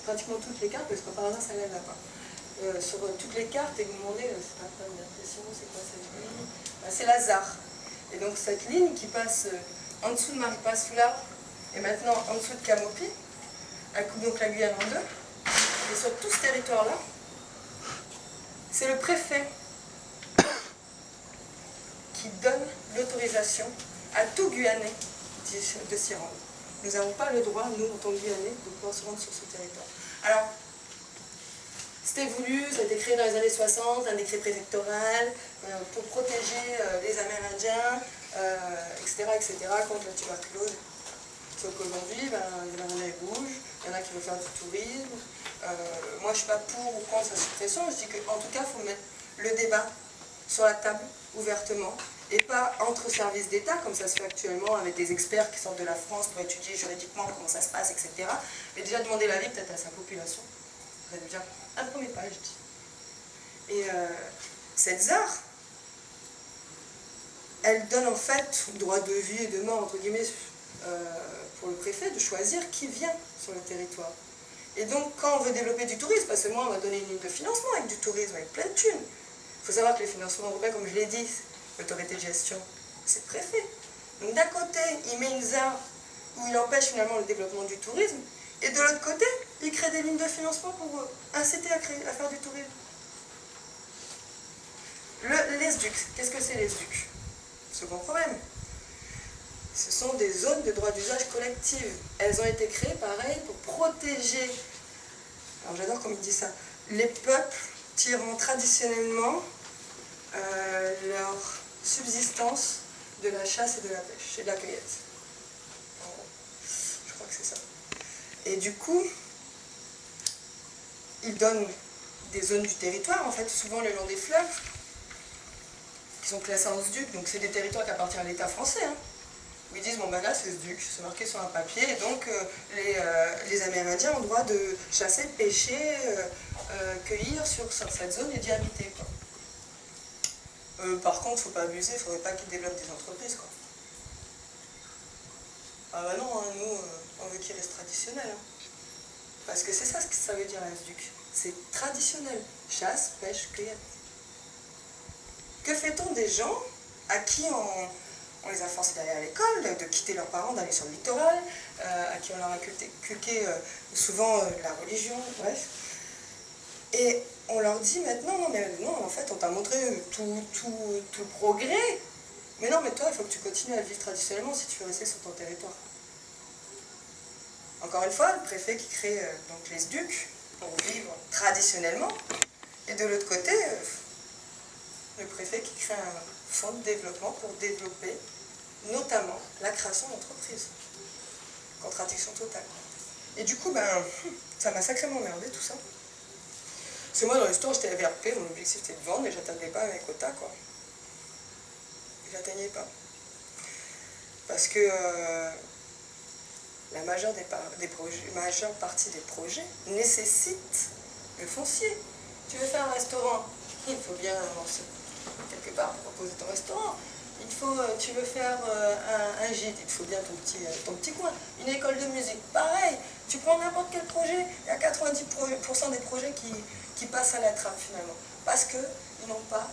pratiquement toutes les cartes, parce que par hasard ça lève là-bas. Sur toutes les cartes, et vous me demandez, c'est pas un problème d'impression, c'est quoi cette ligne? C'est la ZAR. Et donc cette ligne qui passe en dessous de Maripasoula, et maintenant en dessous de Camopi, elle coupe donc la Guyane en deux. Et sur tout ce territoire-là, c'est le préfet qui donne l'autorisation à tout Guyanais de s'y rendre. Nous n'avons pas le droit, nous, en tant que Guyanais, de pouvoir se rendre sur ce territoire. Alors, C'était voulu, ça a été créé dans les années 60, un décret préfectoral pour protéger les Amérindiens, etc., contre la tuberculose. Sauf qu'aujourd'hui, ben, les Amérindiens bougent, il y en a qui veulent faire du tourisme. Moi, je ne suis pas pour ou contre sa suppression, je dis qu'en tout cas, il faut mettre le débat sur la table, ouvertement, et pas entre services d'État, comme ça se fait actuellement avec des experts qui sortent de la France pour étudier juridiquement comment ça se passe, etc. Mais déjà demander l'avis peut-être à sa population. Ça va déjà un premier pas, je dis. Et cette ZAR, elle donne en fait droit de vie et de mort, entre guillemets, pour le préfet de choisir qui vient sur le territoire. Et donc, quand on veut développer du tourisme, parce que moi, on va donner une ligne de financement avec du tourisme, avec plein de thunes. Il faut savoir que les financements européens, comme je l'ai dit, l'autorité de gestion, c'est le préfet. Donc d'un côté, il met une ZAR où il empêche finalement le développement du tourisme, et de l'autre côté, il crée des lignes de financement pour inciter à faire du tourisme. Les SDUC, qu'est-ce que c'est les SDUC? Second problème. Ce sont des zones de droit d'usage collectif. Elles ont été créées, pareil, pour protéger, alors j'adore comme il dit ça, les peuples tirant traditionnellement leur subsistance de la chasse et de la pêche et de la cueillette. Je crois que c'est ça. Et du coup, ils donnent des zones du territoire, en fait, souvent le long des fleuves, qui sont classés en SDUC, donc c'est des territoires qui appartiennent à l'État français, hein, où ils disent, bon ben là c'est SDUC, c'est marqué sur un papier, et donc les Amérindiens ont le droit de chasser, pêcher, cueillir sur cette zone et d'y habiter, quoi. Par contre, il ne faut pas abuser, il ne faudrait pas qu'ils développent des entreprises, quoi. Ah bah non, hein, nous, on veut qu'ils restent traditionnels. Hein. Parce que c'est ça ce que ça veut dire, la SDUC. C'est traditionnel. Chasse, pêche, cueillette. Que fait-on des gens à qui on les a forcés d'aller à l'école, de quitter leurs parents, d'aller sur le littoral, à qui on leur a inculqué souvent la religion, bref. Et on leur dit maintenant, non mais non, en fait on t'a montré tout le progrès, mais non mais toi il faut que tu continues à vivre traditionnellement si tu veux rester sur ton territoire. Encore une fois, le préfet qui crée donc les SDUC pour vivre traditionnellement, et de l'autre côté, le préfet qui crée un fonds de développement pour développer notamment la création d'entreprises. Contradiction totale. Et du coup, ben, ça m'a sacrément emmerdé tout ça. Parce que moi, dans l'histoire, j'étais à VRP, mon objectif c'était de vendre, mais j'atteignais pas mes quotas, quoi. J'atteignais pas. Parce que la majeure partie des projets nécessite le foncier. Tu veux faire un restaurant, il faut bien avancer quelque part pour proposer ton restaurant. Tu veux faire un gîte, il te faut bien ton petit coin. Une école de musique, pareil. Tu prends n'importe quel projet, il y a 90% des projets qui passent à la trappe finalement. Parce qu'ils n'ont pas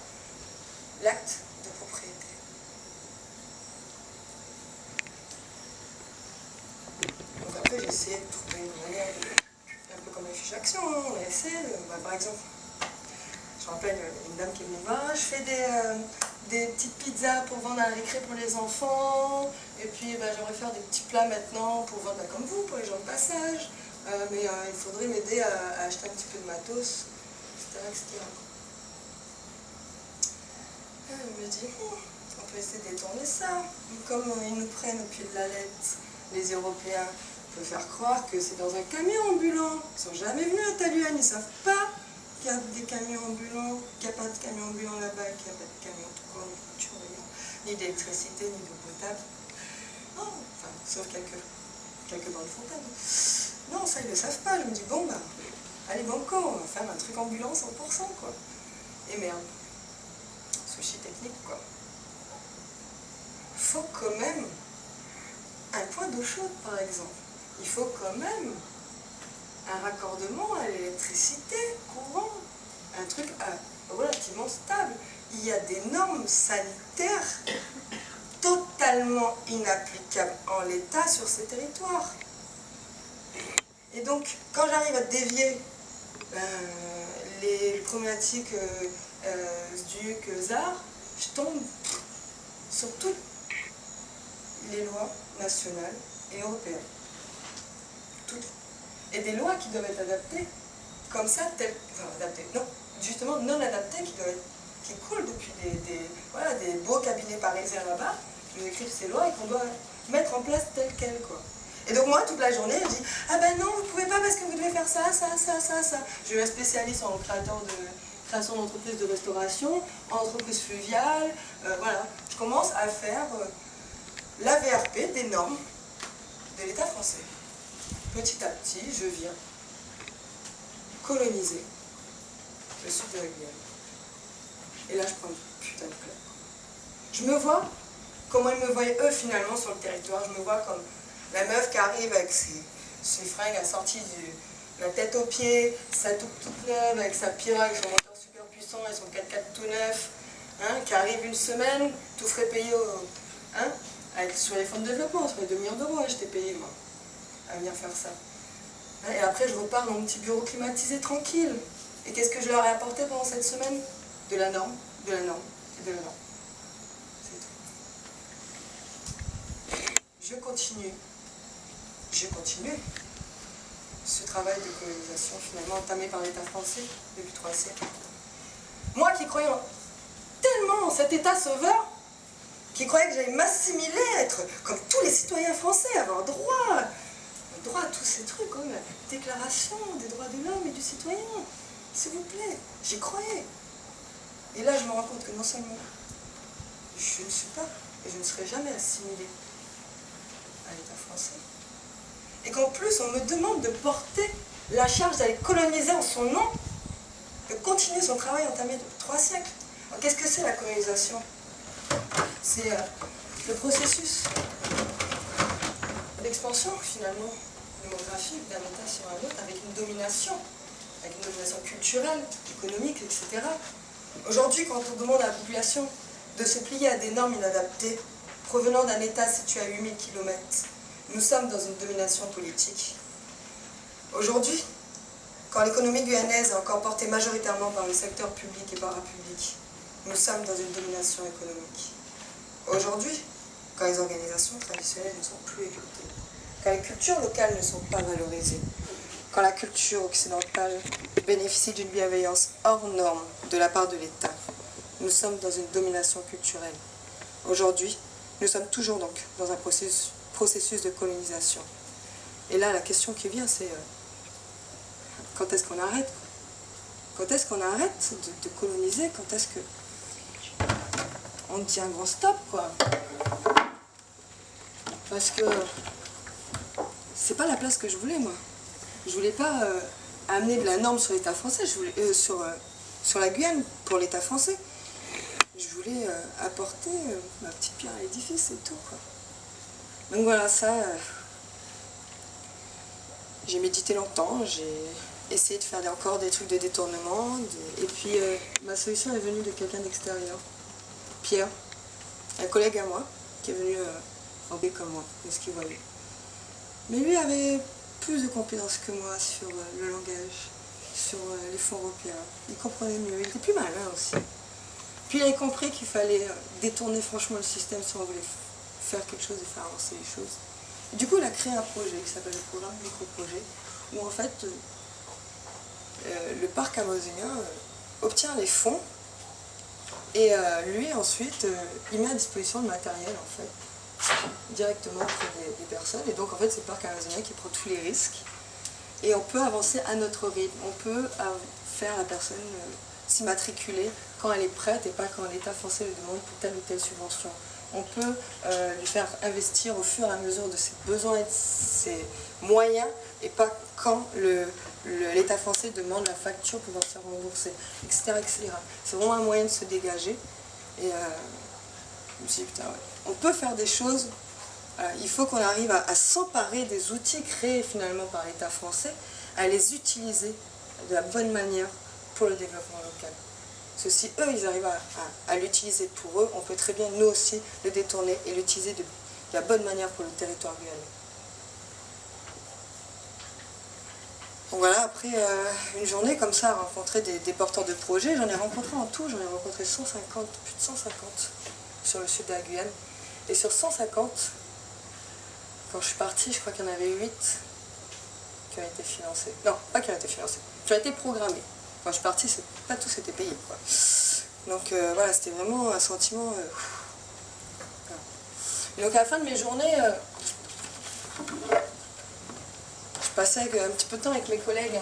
l'acte de propriété. Donc après j'ai essayé de trouver une manière, un peu comme la fiche action, hein. On a essayé, par exemple, je me rappelle une dame qui est venue me voir, je fais des petites pizzas pour vendre à la récré pour les enfants, et puis j'aimerais faire des petits plats maintenant pour vendre comme vous, pour les gens de passage, mais il faudrait m'aider à acheter un petit peu de matos, etc. etc. Elle me dit, on peut essayer de détourner ça, comme ils nous prennent au pied de la lettre, les Européens, on peut faire croire que c'est dans un camion ambulant, ils sont jamais venus à Taluan, ils ne savent pas qu'il y a des camions ambulants, qu'il n'y a pas de camions ambulants là-bas, qu'il n'y a pas de camions tout court, ni d'électricité, ni d'eau potable. Non, enfin, sauf quelques bornes fontaines. Non, ça, ils ne le savent pas. Je me dis, bon, bah, allez, banco, on va faire un truc ambulant 100%, quoi. Et merde. Sushi technique, quoi. Faut quand même un point d'eau chaude, par exemple. Il faut quand même un raccordement à l'électricité, courant, un truc relativement stable. Il y a des normes sanitaires totalement inapplicables en l'état sur ces territoires. Et donc, quand j'arrive à dévier les problématiques SDUC, ZAR, je tombe sur toutes les lois nationales et européennes. Toutes. Et des lois qui doivent être adaptées comme ça, enfin adapté, non, justement non adapté, qui coule depuis voilà, des beaux cabinets parisiens là-bas, qui nous écrivent ces lois et qu'on doit mettre en place telles quelles, quoi. Et donc moi, toute la journée, je dis « Ah ben non, vous ne pouvez pas parce que vous devez faire ça, ça, ça, ça, ça ». Je suis spécialiste en création d'entreprises de restauration, en entreprise fluviale, voilà. Je commence à faire la VRP des normes de l'État français. Petit à petit, je viens coloniser le sud de la Guyane. Et là, je prends une putain de claque. Je me vois comment ils me voyaient eux finalement sur le territoire. Je me vois comme la meuf qui arrive avec ses fringues assorties de la tête aux pieds, sa toute neuve, avec sa pirogue, son moteur super puissant et son 4x4 tout neuf, hein, qui arrive une semaine, tout frais payé sur les fonds de développement, sur les 2 millions d'euros, j'étais payé moi, à venir faire ça. Hein, et après je repars dans mon petit bureau climatisé tranquille. Et qu'est-ce que je leur ai apporté pendant cette semaine? De la norme, de la norme et de la norme. C'est tout. Je continue ce travail de colonisation finalement entamé par l'État français depuis 3 siècles. Moi qui croyais tellement en cet État sauveur, qui croyais que j'allais m'assimiler, être comme tous les citoyens français, avoir droit à tous ces trucs, comme la déclaration des droits de l'homme et du citoyen, s'il vous plaît, j'y croyais. Et là je me rends compte que non seulement je ne suis pas et je ne serai jamais assimilée à l'État français, et qu'en plus on me demande de porter la charge d'aller coloniser en son nom, de continuer son travail entamé depuis 3 siècles. Alors qu'est-ce que c'est la colonisation? C'est le processus d'expansion finalement démographique d'un État sur un autre avec une domination culturelle, économique, etc. Aujourd'hui, quand on demande à la population de se plier à des normes inadaptées provenant d'un État situé à 8000 km, nous sommes dans une domination politique. Aujourd'hui, quand l'économie guyanaise est encore portée majoritairement par le secteur public et parapublic, nous sommes dans une domination économique. Aujourd'hui, quand les organisations traditionnelles ne sont plus écoutées, quand les cultures locales ne sont pas valorisées, quand la culture occidentale bénéficie d'une bienveillance hors norme de la part de l'État, nous sommes dans une domination culturelle. Aujourd'hui, nous sommes toujours donc dans un processus de colonisation. Et là, la question qui vient, c'est quand est-ce qu'on arrête? Quand est-ce qu'on arrête de coloniser? Quand est-ce que on dit un grand stop, quoi? Parce que c'est pas la place que je voulais, moi. Je voulais pas amener de la norme sur l'État français, je voulais, sur la Guyane pour l'État français. Je voulais apporter ma petite pierre à l'édifice, c'est tout, quoi. Donc voilà, ça, j'ai médité longtemps, j'ai essayé de faire encore des trucs de détournement, et puis ma solution est venue de quelqu'un d'extérieur, Pierre, un collègue à moi, qui est venu en B comme moi, de ce qu'il voyait. Mais lui avait plus de compétences que moi sur le langage, sur les fonds européens. Il comprenait mieux, il était plus malin aussi. Puis il avait compris qu'il fallait détourner franchement le système si on voulait faire quelque chose et faire avancer les choses. Et du coup, il a créé un projet qui s'appelle le programme Micro-Projet, où en fait, le parc amazonien obtient les fonds et lui, ensuite, il met à disposition le matériel, en fait, directement auprès des personnes. Et donc, en fait, c'est le parc amazonien qui prend tous les risques. Et on peut avancer à notre rythme. On peut faire la personne s'immatriculer quand elle est prête et pas quand l'État français le demande pour telle ou telle subvention. On peut lui faire investir au fur et à mesure de ses besoins et de ses moyens et pas quand l'État français demande la facture pour pouvoir se faire rembourser, etc. etc. C'est vraiment un moyen de se dégager. Et je me suis dit, putain, ouais, on peut faire des choses. Il faut qu'on arrive à s'emparer des outils créés finalement par l'État français, à les utiliser de la bonne manière pour le développement local. Parce que si eux, ils arrivent à l'utiliser pour eux, on peut très bien, nous aussi, le détourner et l'utiliser de la bonne manière pour le territoire guyanais. Donc voilà, après une journée comme ça, à rencontrer des porteurs de projets, j'en ai rencontré en tout, j'en ai rencontré 150, plus de 150 sur le sud de la Guyane. Et sur 150, quand je suis partie, je crois qu'il y en avait 8 qui ont été financés. Non, pas qui ont été financés, qui ont été programmés. Quand je suis partie, pas tous étaient payés, quoi. Donc voilà, c'était vraiment un sentiment... voilà. Et donc à la fin de mes journées, je passais un petit peu de temps avec mes collègues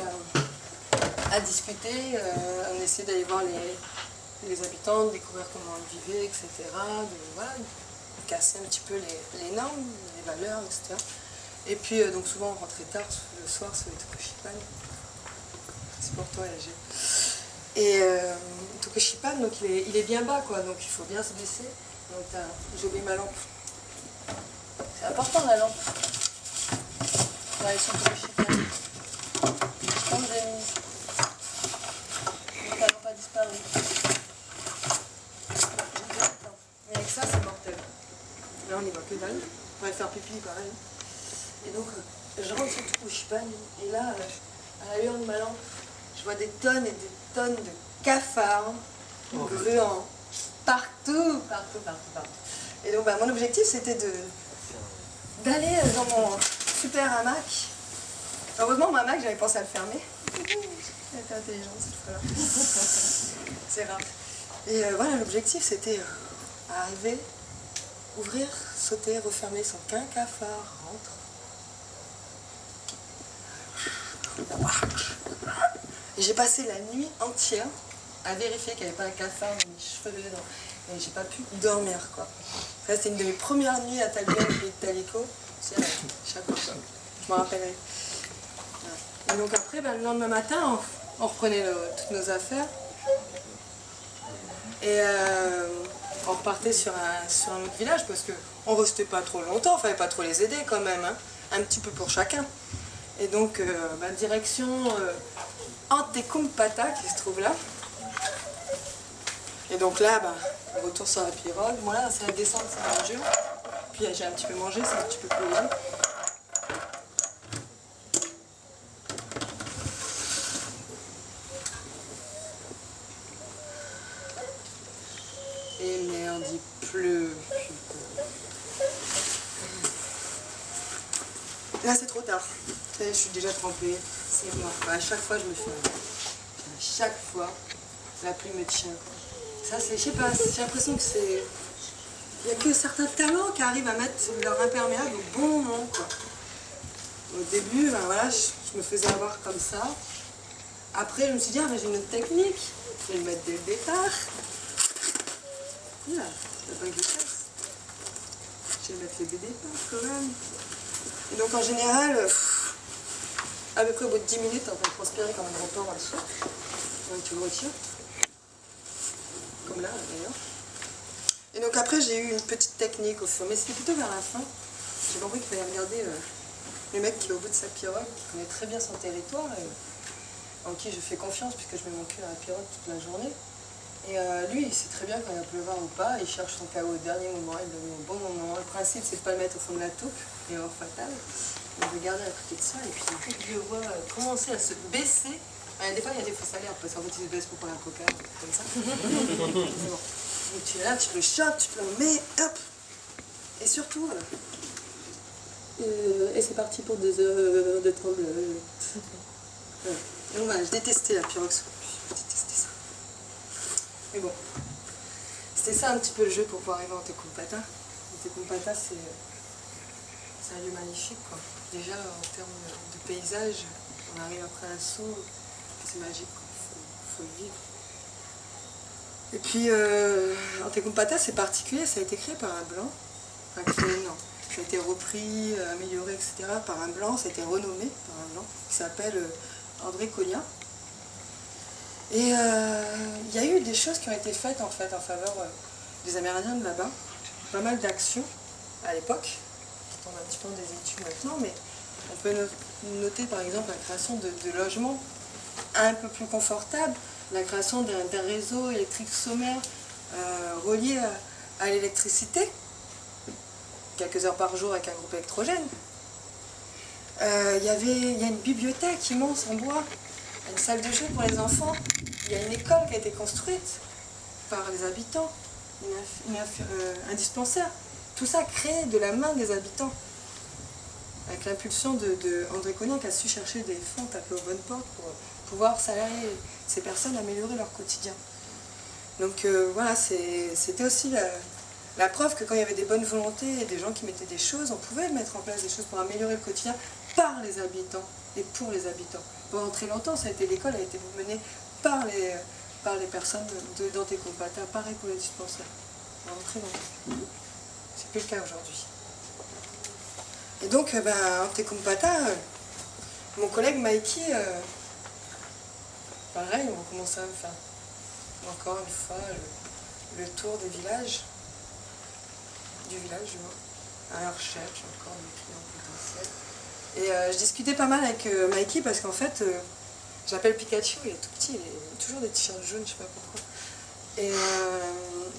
à discuter, on essayait d'aller voir les habitants, de découvrir comment ils vivaient, etc. Voilà, de casser un petit peu les normes, les valeurs, etc. Et puis donc souvent on rentrait tard le soir sur les Tokoshipan. C'est pour toi, LG. Et Tokoshipan, donc il est bien bas, quoi, donc il faut bien se baisser. Donc j'ai oublié ma lampe. C'est important la lampe. Là, ils sont Tokoshipan. Comme j'ai mis. Donc la lampe a disparu. Mais avec ça, c'est mortel. Là, on n'y voit que dalle. On va faire pipi, pareil. Et donc, je rentre sur Tokoshipan, et là, à la lueur de ma lampe, je vois des tonnes et des tonnes de cafards gluants partout. Et donc, mon objectif, c'était d'aller dans mon super hamac. Heureusement, mon hamac, j'avais pensé à le fermer. C'était intelligent, cette fois-là. C'est rare. Et voilà, l'objectif, c'était arriver, ouvrir, sauter, refermer sans qu'un cafard rentre. Et j'ai passé la nuit entière à vérifier qu'il n'y avait pas un cafard dans mes cheveux. Et j'ai pas pu dormir, quoi. Ça, c'était une de mes premières nuits à Talbiot avec les Talico. C'est chaque fois. Je m'en rappellerai. Et donc après, le lendemain matin, on reprenait toutes nos affaires. Et on repartait sur un autre village parce qu'on ne restait pas trop longtemps, il ne fallait pas trop les aider quand même, hein. Un petit peu pour chacun. Et donc, direction Antekumpata qui se trouve là. Et donc là, on retourne sur la pirogue. Moi là, c'est la descente, c'est un jeu. Puis j'ai un petit peu mangé, c'est un petit peu plus léger. Et merde, il pleut. Là, c'est trop tard. Je suis déjà trempée. C'est mort. À chaque fois, je me fais. À chaque fois, la pluie me tient. Ça, c'est, je sais pas, j'ai l'impression que c'est... Il n'y a que certains talents qui arrivent à mettre leur imperméable au bon moment, quoi. Au début, voilà, je me faisais avoir comme ça. Après, je me suis dit, j'ai une autre technique. Je vais le mettre dès le départ. Là, c'est pas que je fasse. Je vais mettre le départ quand même. Et donc, en général, à peu près au bout de 10 minutes, on va transpirer comme un grand porc dans le soir. Donc, tu le retires. Comme là, d'ailleurs. Et donc après, j'ai eu une petite technique au fur, mais c'était plutôt vers la fin. J'ai compris qu'il fallait regarder le mec qui est au bout de sa pirogue, qui connaît très bien son territoire, et en qui je fais confiance puisque je mets mon cul à la pirogue toute la journée. Et lui, il sait très bien quand il va pleuvoir ou pas, il cherche son KO au dernier moment, il le met au bon moment. Le principe, c'est de ne pas le mettre au fond de la taupe, erreur fatale. Donc je vais garder à côté de ça, et puis dès que je le vois commencer à se baisser, des fois il y a des fausses alertes, parce qu'en fait il se baisse pour prendre un coca, comme ça. Bon. Donc tu es là, tu te le chopes, tu te le mets, hop. Et surtout, et c'est parti pour 2 heures de tremblement. Donc voilà, je détestais la pirogue, je détestais ça. Mais bon, c'était ça un petit peu le jeu pour pouvoir arriver à Antekumpata. Antekumpata, c'est un lieu magnifique, quoi. Déjà, en termes de paysage, on arrive après un saut, c'est magique, quoi. Faut le vivre. Et puis, Antekumpata, c'est particulier, ça a été créé par un blanc. Enfin, non, ça a été repris, amélioré, etc. par un blanc, ça a été renommé par un blanc, qui s'appelle André Collia. Et il y a eu des choses qui ont été faites en faveur des Amérindiens de là-bas. Pas mal d'actions à l'époque, qui tombent un petit peu des études maintenant, mais on peut noter par exemple la création de logements un peu plus confortables, la création d'un réseau électrique sommaire relié à l'électricité, quelques heures par jour avec un groupe électrogène. Il y a une bibliothèque immense en bois, une salle de jeu pour les enfants, il y a une école qui a été construite par les habitants, un dispensaire. Tout ça créé de la main des habitants. avec l'impulsion de André Konin qui a su chercher des fonds, taper aux bonnes portes pour pouvoir salarier ces personnes, améliorer leur quotidien. Donc voilà, c'était aussi la preuve que quand il y avait des bonnes volontés et des gens qui mettaient des choses, on pouvait mettre en place des choses pour améliorer le quotidien par les habitants et pour les habitants. Pendant très longtemps, l'école a été menée par les personnes d'Ante Compata, pareil pour les dispensaires. Pendant très longtemps. C'est plus le cas aujourd'hui. Et donc, Ante Compata, mon collègue Mikey, pareil, on commence à faire encore une fois le tour des villages, du village, du moins, à la recherche encore de clients potentiels. Et je discutais pas mal avec Mikey parce qu'en fait, j'appelle Pikachu, il est tout petit, il a toujours des t-shirts jaunes, je sais pas pourquoi. Et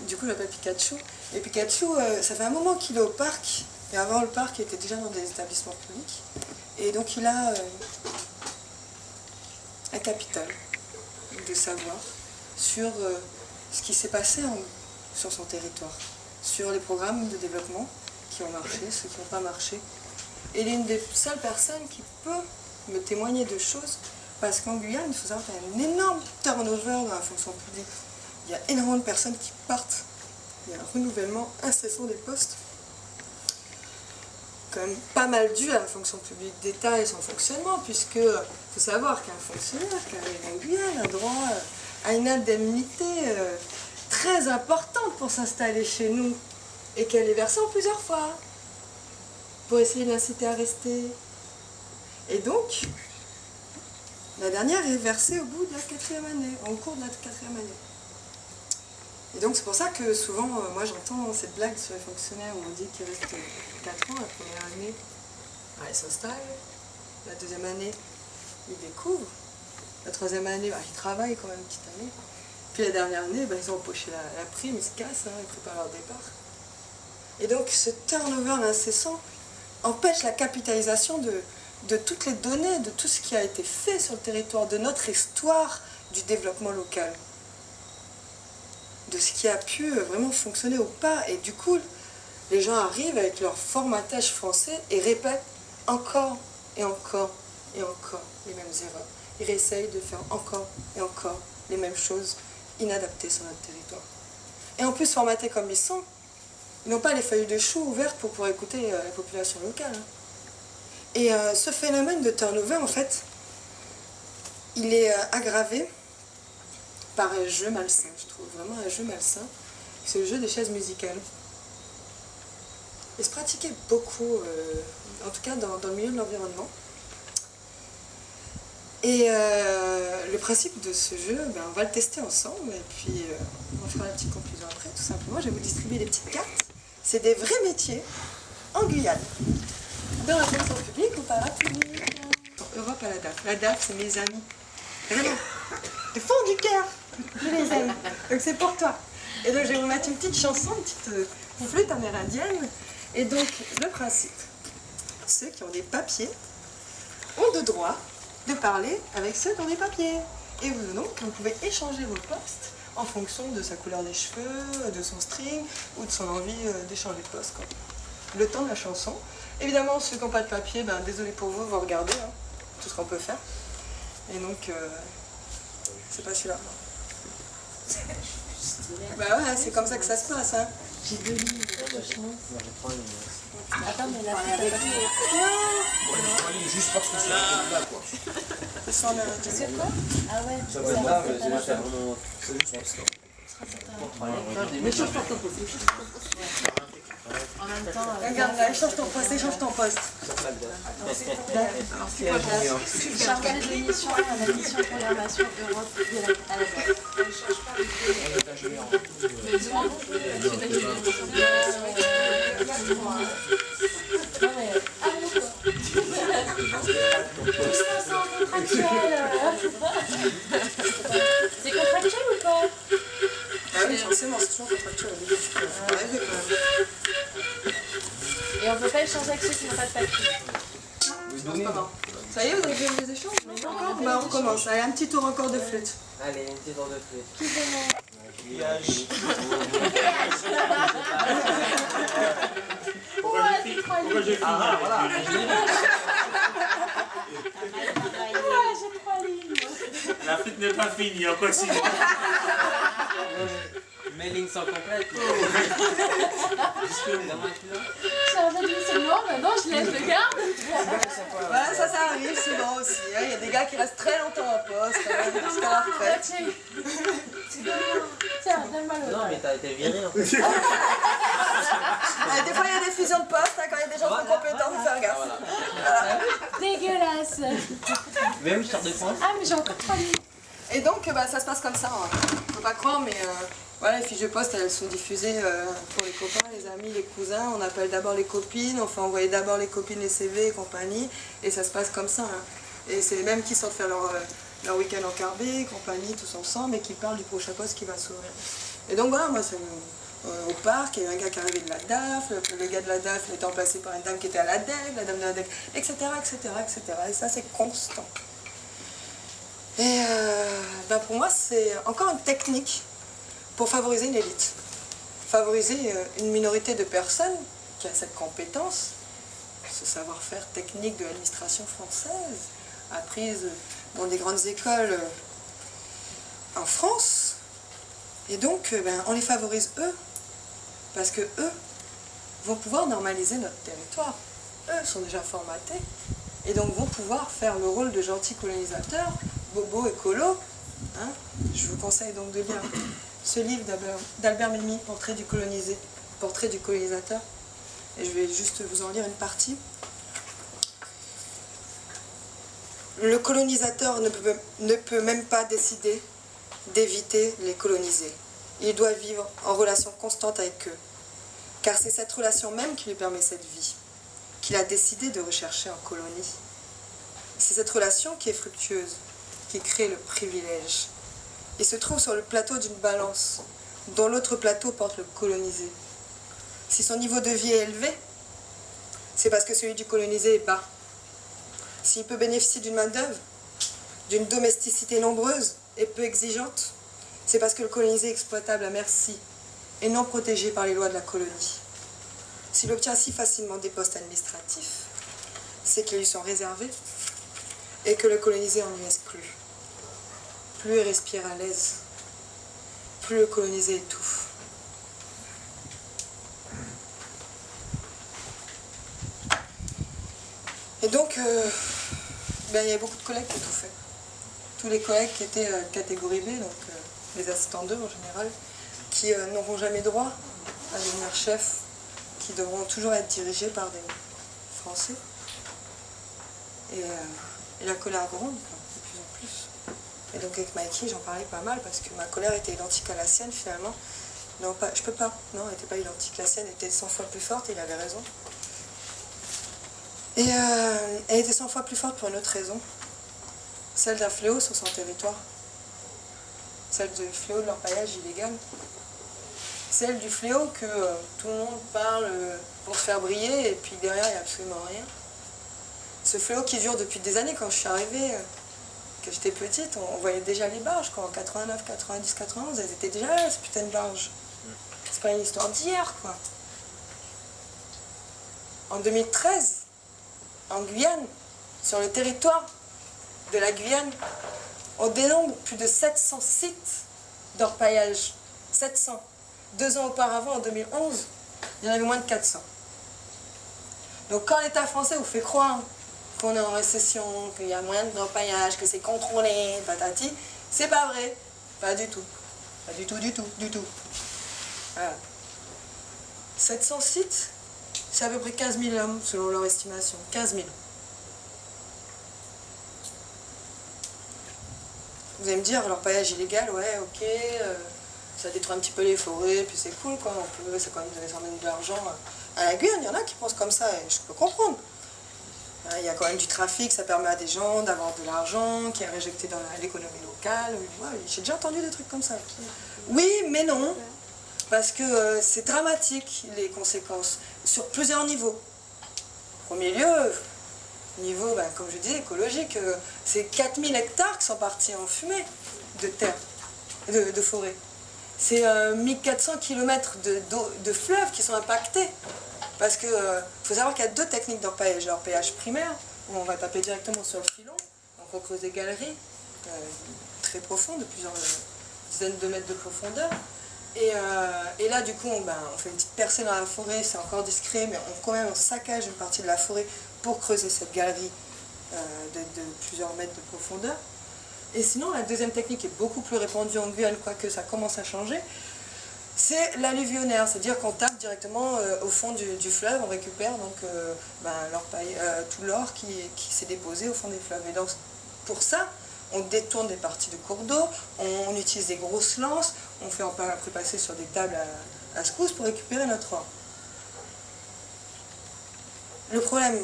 du coup, j'appelle Pikachu. Et Pikachu, ça fait un moment qu'il est au parc. Et avant le parc, il était déjà dans des établissements publics. Et donc, il a un capital de savoir sur ce qui s'est passé sur son territoire, sur les programmes de développement qui ont marché, ceux qui n'ont pas marché. Et il est une des seules personnes qui peut me témoigner de choses, parce qu'en Guyane, il faut savoir qu'il y a un énorme turnover dans la fonction publique. Il y a énormément de personnes qui partent. Il y a un renouvellement incessant des postes. Quand même pas mal dû à la fonction publique d'État et son fonctionnement, puisque il faut savoir qu'un fonctionnaire qui arrive en Guyane a droit à une indemnité très importante pour s'installer chez nous, et qu'elle est versée en plusieurs fois, pour essayer de l'inciter à rester. Et donc, la dernière est versée au bout de la 4e année, au cours de la 4e année. Et donc c'est pour ça que souvent, moi j'entends cette blague sur les fonctionnaires où on dit qu'ils restent 4 ans, la première année, ils s'installent, la 2e année, ils découvrent, la 3e année, ils travaillent quand même une petite année, puis la dernière année, ils ont empoché la prime, ils se cassent, ils préparent leur départ. Et donc ce turnover incessant empêche la capitalisation de toutes les données, de tout ce qui a été fait sur le territoire, de notre histoire du développement local, de ce qui a pu vraiment fonctionner ou pas. Et du coup, les gens arrivent avec leur formatage français et répètent encore et encore et encore les mêmes erreurs. Ils réessayent de faire encore et encore les mêmes choses inadaptées sur notre territoire. Et en plus, formatés comme ils sont, ils n'ont pas les feuilles de chou ouvertes pour pouvoir écouter la population locale. Et ce phénomène de turnover, en fait, il est aggravé par un jeu malsain, je trouve, vraiment un jeu malsain. C'est le jeu des chaises musicales. Il se pratiquait beaucoup, en tout cas dans le milieu de l'environnement. Et le principe de ce jeu, on va le tester ensemble, et puis on fera la petite conclusion après, tout simplement. Je vais vous distribuer des petites cartes. C'est des vrais métiers en Guyane. Dans la fonction publique ou parapublique. Europe à la DAF. La DAF, c'est mes amis. Vraiment, du fond du cœur, je les aime. Donc c'est pour toi. Et donc je vais vous mettre une petite chanson, une petite flûte amérindienne. Et donc le principe, ceux qui ont des papiers ont le droit de parler avec ceux qui ont des papiers. Et vous, donc, vous pouvez échanger vos postes en fonction de sa couleur des cheveux, de son string ou de son envie d'échanger de poste. Le temps de la chanson. Évidemment, ceux qui n'ont pas de papier, désolé pour vous, vous regardez tout ce qu'on peut faire. Et donc, c'est pas celui-là. Ouais, c'est comme ça que ça se passe. J'ai 2 livres de chance. Attends, mais la juste parce que c'est là, quoi. C'est quoi? Ah ouais, Ça va être là, mais c'est vraiment. C'est juste parce que. Mais change pas ton poste. en même temps. Regarde là, échange ton poste, échange ton poste. Alors c'est quoi ça? Chargé de mission à la mission programmation Europe direct à la base. Mais dis-moi, tu fais de c'est contractuel ou pas? Ah oui, forcément, c'est toujours contractuel. Et on peut pas échanger avec ceux qui n'ont pas de papier. Ça y est, vous avez vu les échanges? On recommence. Allez, un petit tour encore de flûte. Allez, une petite tour de flûte. Qui demande? Pourquoi j'ai fini Ah, voilà. J'ai 3 lignes. La flûte n'est pas finie, encore 6 mois. Mes lignes sont complètes. C'est mort, maintenant je laisse le garde. Ouais, ça arrive souvent aussi. Hein. Il y a des gars qui restent très longtemps en poste, hein, jusqu'à la retraite. Tiens, donne-moi le. Non, mais t'as été viré en fait. Des fois, il y a des fusions de postes, hein, quand il y a des gens trop compétents, il faut faire gaffe. Voilà. Dégueulasse. Mais oui, je sors de France. Ah, mais j'ai encore 3 lignes. Et donc, bah, ça se passe comme ça. Hein. Faut pas croire, mais voilà, les fiches de poste, elles sont diffusées pour les copains, les amis, les cousins. On appelle d'abord les copines, on fait envoyer d'abord les copines, les CV et compagnie. Et ça se passe comme ça. Hein. Et c'est les mêmes qui sortent faire leur week-end en carbet, compagnie, tous ensemble, et qui parlent du prochain poste qui va s'ouvrir. Et donc voilà, moi, c'est au parc, il y a un gars qui est arrivé de la DAF, le gars de la DAF était remplacé par une dame qui était à la DEC, la dame de la DEC, etc., etc., etc. Et ça, c'est constant. Et ben pour moi, c'est encore une technique pour favoriser une élite. Favoriser une minorité de personnes qui a cette compétence, ce savoir-faire technique de l'administration française, apprise dans des grandes écoles en France. Et donc, ben, on les favorise eux, parce que eux vont pouvoir normaliser notre territoire. Eux sont déjà formatés, et donc vont pouvoir faire le rôle de gentils colonisateurs, bobo écolo. Hein. Je vous conseille donc de lire ce livre d'Albert Memmi, Portrait du colonisé, Portrait du colonisateur. Et je vais juste vous en lire une partie. Le colonisateur ne peut même pas décider d'éviter les colonisés. Il doit vivre en relation constante avec eux, car c'est cette relation même qui lui permet cette vie, qu'il a décidé de rechercher en colonie. C'est cette relation qui est fructueuse, qui crée le privilège. Il se trouve sur le plateau d'une balance, dont l'autre plateau porte le colonisé. Si son niveau de vie est élevé, c'est parce que celui du colonisé est bas. S'il peut bénéficier d'une main-d'œuvre, d'une domesticité nombreuse et peu exigeante, c'est parce que le colonisé est exploitable à merci et non protégé par les lois de la colonie. S'il obtient si facilement des postes administratifs, c'est qu'ils lui sont réservés et que le colonisé en y exclut. Plus il respire à l'aise, plus le colonisé étouffe. Et donc, ben, il y a beaucoup de collègues qui ont tout fait. Tous les collègues qui étaient catégorie B, donc les assistants d'œuvre en général, qui n'auront jamais droit à devenir chefs, qui devront toujours être dirigés par des Français. Et la colère gronde, de plus en plus. Et donc avec Mikey, j'en parlais pas mal, parce que ma colère était identique à la sienne finalement. Non, pas, je peux pas. Non, elle n'était pas identique. La sienne était 100 fois plus forte, et il avait raison. Et elle était 100 fois plus forte pour une autre raison. Celle d'un fléau sur son territoire. Celle du fléau de l'orpaillage illégal. Celle du fléau que tout le monde parle pour se faire briller, et puis derrière, il n'y a absolument rien. Ce fléau qui dure depuis des années. Quand je suis arrivée, quand j'étais petite, on voyait déjà les barges. Quand en 89, 90, 91, elles étaient déjà là, ces putains de barges. C'est pas une histoire d'hier, quoi. En 2013, en Guyane, sur le territoire de la Guyane, on dénombre plus de 700 sites d'orpaillage. 700. 2 ans auparavant, en 2011, il y en avait moins de 400. Donc quand l'État français vous fait croire qu'on est en récession, qu'il y a moins d'orpaillage, que c'est contrôlé, patati, c'est pas vrai. Pas du tout. Pas du tout, du tout, du tout. Voilà. 700 sites, c'est à peu près 15 000 hommes, selon leur estimation. 15 000. Vous allez me dire, l'orpaillage illégal, ouais, ok, ça détruit un petit peu les forêts, puis c'est cool, quoi, ça quand même ça emmène de l'argent. À la Guyane, il y en a qui pensent comme ça, et je peux comprendre. Il y a quand même du trafic, ça permet à des gens d'avoir de l'argent, qui est réinjecté dans l'économie locale. Ouais, j'ai déjà entendu des trucs comme ça. Oui, mais non, parce que c'est dramatique, les conséquences, sur plusieurs niveaux. Au premier lieu, niveau, ben, comme je dis, écologique, c'est 4000 hectares qui sont partis en fumée de terre, de forêt. c'est 1400 km de fleuves qui sont impactés. Parce que faut savoir qu'il y a deux techniques d'orpaillage. L'orpaillage primaire, où on va taper directement sur le filon, donc on creuse des galeries très profondes, de plusieurs dizaines de mètres de profondeur. Et là, du coup, on fait une petite percée dans la forêt, c'est encore discret, mais quand même on saccage une partie de la forêt pour creuser cette galerie de plusieurs mètres de profondeur. Et sinon, la deuxième technique est beaucoup plus répandue en Guyane, quoique ça commence à changer, c'est l'alluvionnaire, c'est-à-dire qu'on tape directement au fond du fleuve, on récupère donc, tout l'or qui s'est déposé au fond des fleuves. Et donc, pour ça, on détourne des parties de cours d'eau, on utilise des grosses lances, on peut après passer sur des tables à secousses pour récupérer notre or. Le problème,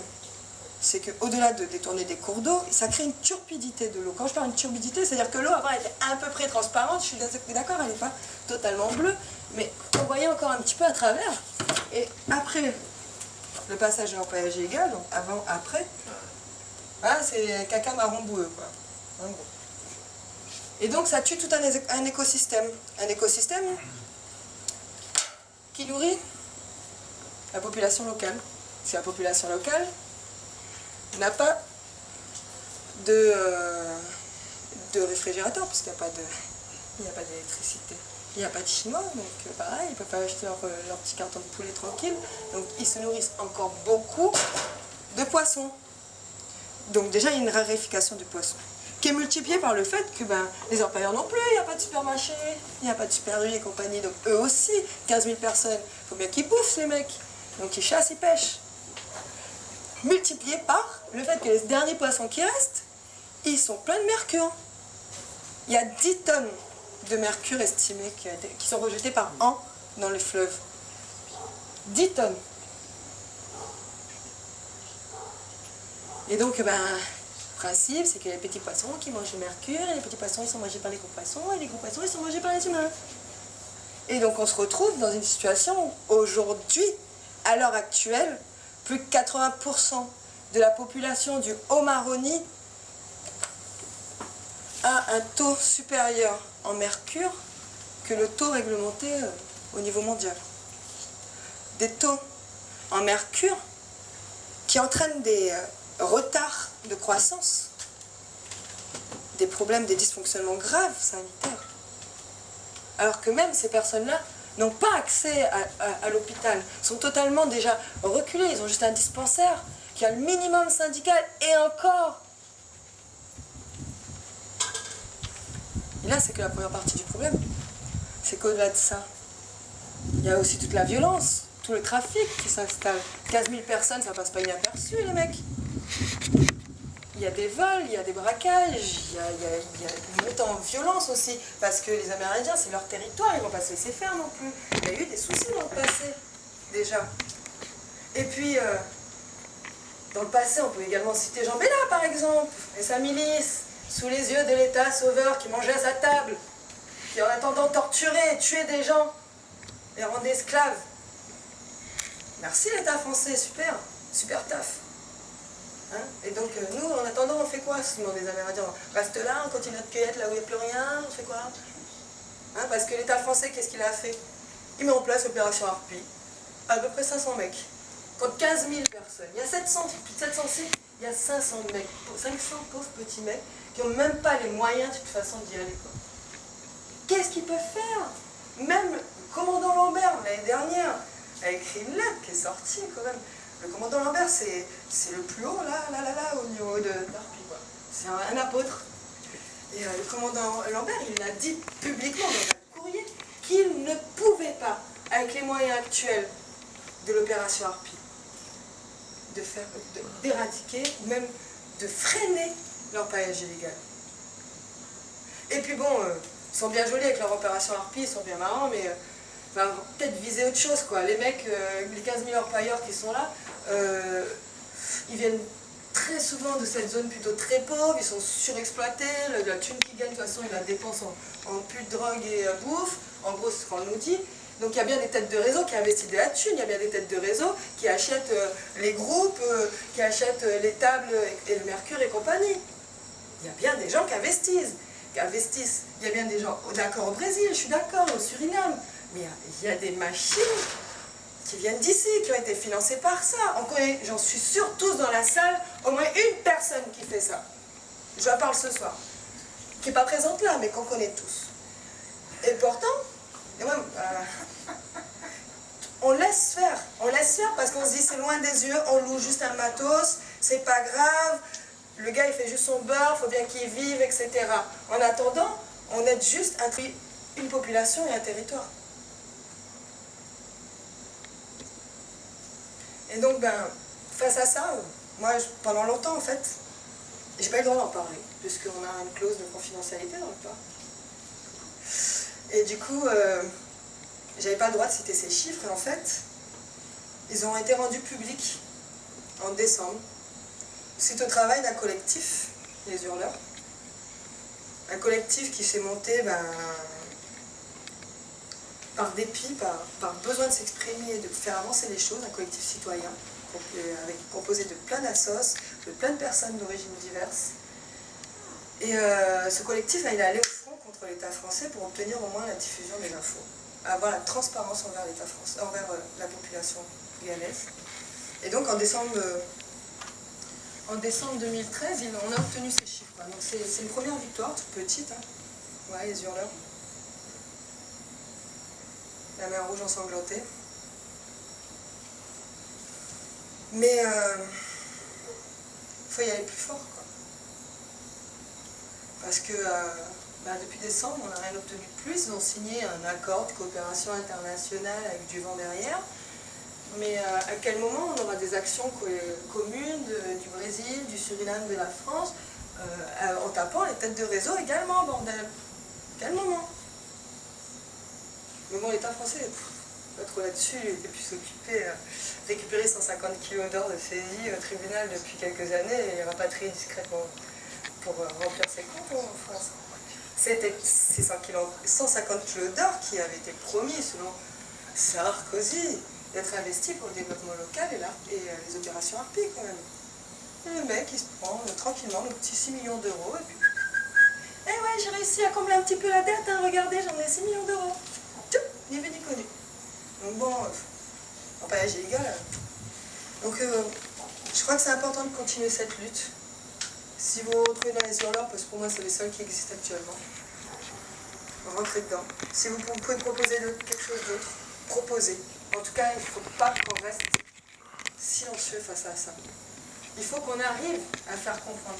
c'est qu'au-delà de détourner des cours d'eau, ça crée une turbidité de l'eau. Quand je parle de turbidité, c'est-à-dire que l'eau avant elle était à peu près transparente, je suis d'accord, elle n'est pas totalement bleue, mais on voyait encore un petit peu à travers. Et après le passage de l'orpaillage illégal, donc avant, après, voilà, c'est caca marron boueux, quoi. En gros. Et donc ça tue tout un écosystème. Un écosystème qui nourrit la population locale. Si la population locale n'a pas de réfrigérateur, parce qu'il n'y a pas d'électricité. Il n'y a pas de Chinois, donc pareil, ils ne peuvent pas acheter leur petit carton de poulet tranquille. Donc ils se nourrissent encore beaucoup de poissons. Donc déjà, il y a une raréfication du poisson, qui est multipliée par le fait que les orpailleurs non plus, il n'y a pas de supermarché, il n'y a pas de Super U et compagnie. Donc eux aussi, 15 000 personnes, il faut bien qu'ils bouffent les mecs. Donc ils chassent, ils pêchent. Multiplié par le fait que les derniers poissons qui restent, ils sont pleins de mercure. Il y a 10 tonnes de mercure estimées qui sont rejetées par an dans les fleuves. 10 tonnes. Et donc, le principe, c'est que les petits poissons qui mangent le mercure, et les petits poissons, ils sont mangés par les gros poissons, et les gros poissons, ils sont mangés par les humains. Et donc, on se retrouve dans une situation où, aujourd'hui, à l'heure actuelle, plus de 80% de la population du Haut-Maroni a un taux supérieur en mercure que le taux réglementé au niveau mondial. Des taux en mercure qui entraînent des retards de croissance, des problèmes, des dysfonctionnements graves sanitaires. Alors que même ces personnes-là n'ont pas accès à l'hôpital, sont totalement déjà reculés, ils ont juste un dispensaire qui a le minimum syndical et encore. Et là, c'est que la première partie du problème. C'est qu'au-delà de ça, il y a aussi toute la violence, tout le trafic qui s'installe. 15 000 personnes, ça passe pas inaperçu, les mecs. Il y a des vols, il y a des braquages, il y a une montée en violence aussi, parce que les Amérindiens, c'est leur territoire, ils ne vont pas se laisser faire non plus. Il y a eu des soucis dans le passé, déjà. Et puis, dans le passé, on peut également citer Jean Bella, par exemple, et sa milice, sous les yeux de l'État sauveur qui mangeait à sa table, qui en attendant torturait, tuait des gens, les rendait esclaves. Merci l'État français, super, super taf. Hein? Et donc nous, en attendant, on fait quoi sinon des Amérindiens? On reste là, on continue notre cueillette là où il n'y a plus rien, on fait quoi? Hein? Parce que l'État français, qu'est-ce qu'il a fait? Il met en place l'opération Harpie, à peu près 500 mecs, contre 15 000 personnes. Il y a 700, plus de 700 sites, il y a 500 mecs, 500 pauvres petits mecs qui n'ont même pas les moyens de toute façon d'y aller. Qu'est-ce qu'ils peuvent faire? Même le commandant Lambert, l'année dernière, a écrit une lettre qui est sortie quand même. Le commandant Lambert, c'est le plus haut, là, au niveau de d'Harpie, quoi. C'est un apôtre. Et le commandant Lambert, il a dit publiquement dans un courrier qu'il ne pouvait pas, avec les moyens actuels de l'opération Harpie, d'éradiquer, même de freiner l'orpaillage illégal. Et puis bon, ils sont bien jolis avec leur opération Harpie, ils sont bien marrants, mais peut-être viser autre chose, quoi. Les mecs, les 15 000 orpailleurs qui sont là, ils viennent très souvent de cette zone plutôt très pauvre, ils sont surexploités, la thune qu'ils gagnent, de toute façon, ils la dépensent en pute, drogue et bouffe, en gros, c'est ce qu'on nous dit. Donc il y a bien des têtes de réseau qui investissent de la thune, il y a bien des têtes de réseau qui achètent les groupes, qui achètent les tables et le mercure et compagnie. Il y a bien des gens qui investissent investissent. Il y a bien des gens d'accord au Brésil, je suis d'accord, au Suriname, mais il y a des machines qui viennent d'ici, qui ont été financées par ça. On connaît, j'en suis sûre, tous dans la salle, au moins une personne qui fait ça. Je en parle ce soir. Qui n'est pas présente là, mais qu'on connaît tous. Et pourtant, on laisse faire parce qu'on se dit c'est loin des yeux, on loue juste un matos, c'est pas grave, le gars il fait juste son beurre, il faut bien qu'il vive, etc. En attendant, on aide juste une population et un territoire. Et donc, face à ça, moi, pendant longtemps, en fait, j'ai pas eu le droit d'en parler, puisqu'on a une clause de confidentialité dans le pacte. Et du coup, j'avais pas le droit de citer ces chiffres, et en fait, ils ont été rendus publics en décembre, suite au travail d'un collectif, les Hurleurs. Un collectif qui s'est monté par dépit, par besoin de s'exprimer et de faire avancer les choses, un collectif citoyen, composé de plein d'assos, de plein de personnes d'origines diverses. Et ce collectif, il est allé au front contre l'État français pour obtenir au moins la diffusion des infos, avoir la transparence envers l'État français, envers la population guyanaise. Et donc en décembre 2013, on a obtenu ces chiffres. Donc c'est une première victoire, toute petite. Ouais, les Hurleurs. La mer Rouge ensanglantée. Mais il faut y aller plus fort, quoi. Parce que depuis décembre, on n'a rien obtenu de plus. Ils ont signé un accord de coopération internationale avec du vent derrière. Mais à quel moment on aura des actions communes du Brésil, du Suriname, de la France, en tapant les têtes de réseau également, bordel? Quel moment? Mais bon, l'État français, pas trop là-dessus, il était plus occupé à récupérer 150 kilos d'or de saisie au tribunal depuis quelques années et rapatrier discrètement pour remplir ses comptes en France. C'était ces 150 kilos d'or qui avaient été promis, selon Sarkozy, d'être investis pour le développement local et les opérations Harpie quand même. Et le mec, il se prend tranquillement nos petits 6 millions d'euros et puis... Eh ouais, j'ai réussi à combler un petit peu la dette, hein, regardez, j'en ai 6 millions d'euros. Ni vu ni connu. Donc bon, empaillage illégal. Donc je crois que c'est important de continuer cette lutte. Si vous vous retrouvez dans les Hurleurs, parce que pour moi c'est les seuls qui existent actuellement, rentrez dedans. Si vous pouvez proposer quelque chose d'autre, proposez. En tout cas, il ne faut pas qu'on reste silencieux face à ça. Il faut qu'on arrive à faire comprendre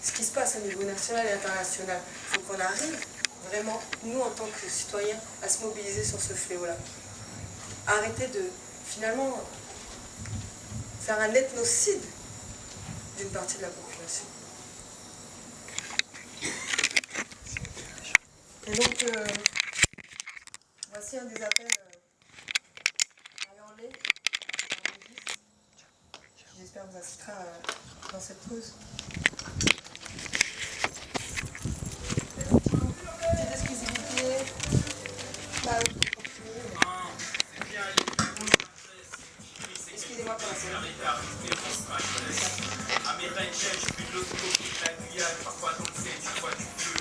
ce qui se passe au niveau national et international. Il faut qu'on arrive vraiment, nous en tant que citoyens, à se mobiliser sur ce fléau-là. Arrêter de, finalement, faire un ethnocide d'une partie de la population. Et donc, voici un des appels à hurler. J'espère que vous assistera dans cette pause. Petite exclusivité. Excusez-moi pour la série. Américaine, je suis de l'autre côté de la Guyane. Parfois dans le ciel, tu vois du bleu.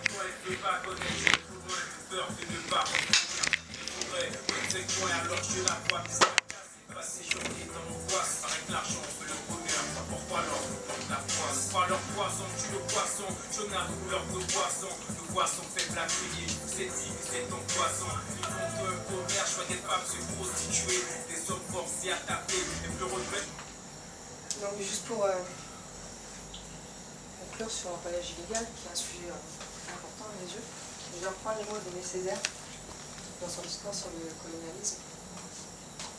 Toi, elle peut pas connaître, j'ai trop loin de peur de ne pas revenir. C'est vrai, c'est quoi alors je la vois. Passer journée dans l'angoisse, avec l'argent, on veut le bonheur. Pourquoi leur la poisse? Pas leur poisson, tue le poisson. Jaune à couleur de poisson. Le poisson faible à crier. C'est dit, c'est ton poisson. Ils font de commerce, je vois des femmes se prostituer. Des hommes forcés à taper. Et plus regret. Donc juste pour conclure sur l'empaillage illégal, qui est un sujet important à mes yeux, je vais reprendre les mots d'Aimé Césaire dans son discours sur le colonialisme.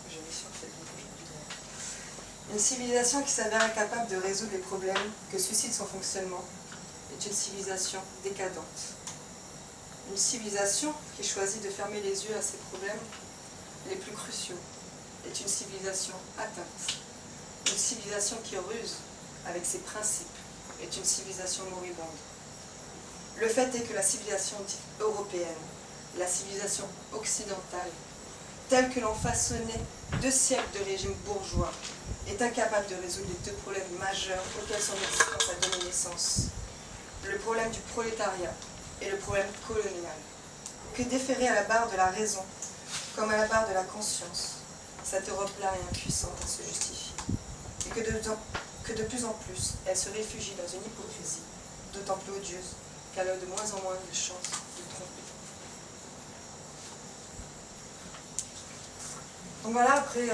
Je vais sur cette aujourd'hui. Une civilisation qui s'avère incapable de résoudre les problèmes que suscite son fonctionnement est une civilisation décadente. Une civilisation qui choisit de fermer les yeux à ses problèmes les plus cruciaux est une civilisation atteinte. Une civilisation qui ruse avec ses principes est une civilisation moribonde. Le fait est que la civilisation dite européenne, la civilisation occidentale, telle que l'ont façonné 2 siècles de régime bourgeois, est incapable de résoudre les 2 problèmes majeurs auxquels son existence a donné connaissance, le problème du prolétariat et le problème colonial. Que déférer à la barre de la raison, comme à la barre de la conscience, cette Europe-là est impuissante à se justifier. Et que de plus en plus, elle se réfugie dans une hypocrisie, d'autant plus odieuse qu'elle a de moins en moins de chances de tromper. Donc voilà, après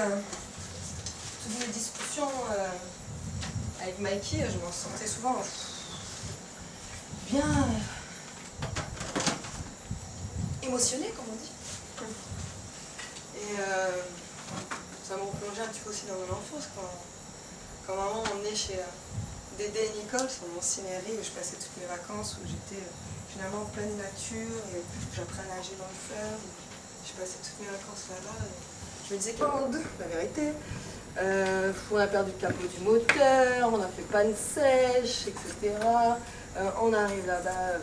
toutes mes discussions avec Mikey, je m'en sentais souvent bien émotionnée, comme on dit. Et ça m'a replongé un petit peu aussi dans mon enfance, quand maman m'emmenait chez Dédé et Nicole, sur mon cinérie, où je passais toutes mes vacances, où j'étais finalement en pleine nature, et j'apprenais à nager dans le fleuve, je passais toutes mes vacances là-bas. Je me disais, Claude, la vérité, on a perdu le capot du moteur, on a fait panne sèche, etc. On arrive là-bas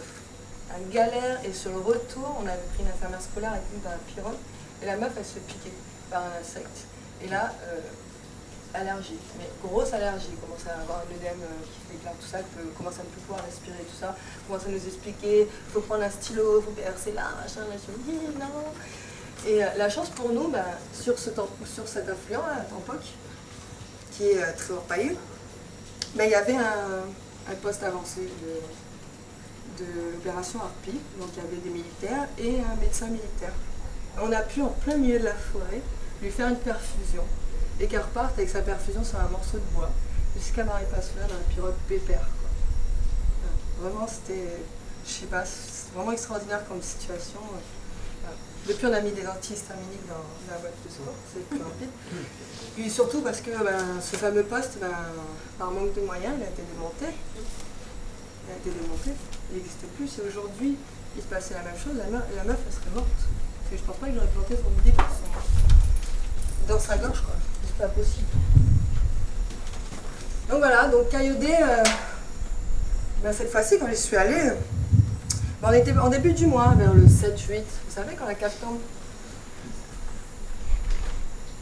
à une galère, et sur le retour, on avait pris une infirmière scolaire avec nous dans la pirogue, et la meuf, elle se fait piquer par un insecte. Et là, allergie, mais grosse allergie, elle commence à avoir un œdème qui déclare tout ça, elle commence à ne plus pouvoir respirer, tout ça, commence à nous expliquer, il faut prendre un stylo, il faut percer là, machin, je me dis non. Et la chance pour nous, sur cet affluent, à Tampoc, qui est très orpailleux, il y avait un poste avancé de l'opération Harpie, donc il y avait des militaires et un médecin militaire. On a pu, en plein milieu de la forêt, lui faire une perfusion, et qu'elle reparte avec sa perfusion sur un morceau de bois, jusqu'à Maripasoula dans la pirogue pépère. Quoi. Vraiment, c'était, je sais pas, c'est vraiment extraordinaire comme situation. Depuis, on a mis des antihistaminiques dans la boîte de sport, c'est plus rapide. Puis surtout parce que ce fameux poste, par manque de moyens, il a été démonté. Il n'existe plus. Et aujourd'hui, il se passait la même chose, la meuf, elle serait morte. Parce que je pense pas que j'aurais planté son idée dans sa gorge, quoi. C'est pas possible. Donc voilà, donc Caillaudet, cette fois-ci, quand j'y suis allée, on était en début du mois, vers le 7-8. Vous savez, quand la cave tombe,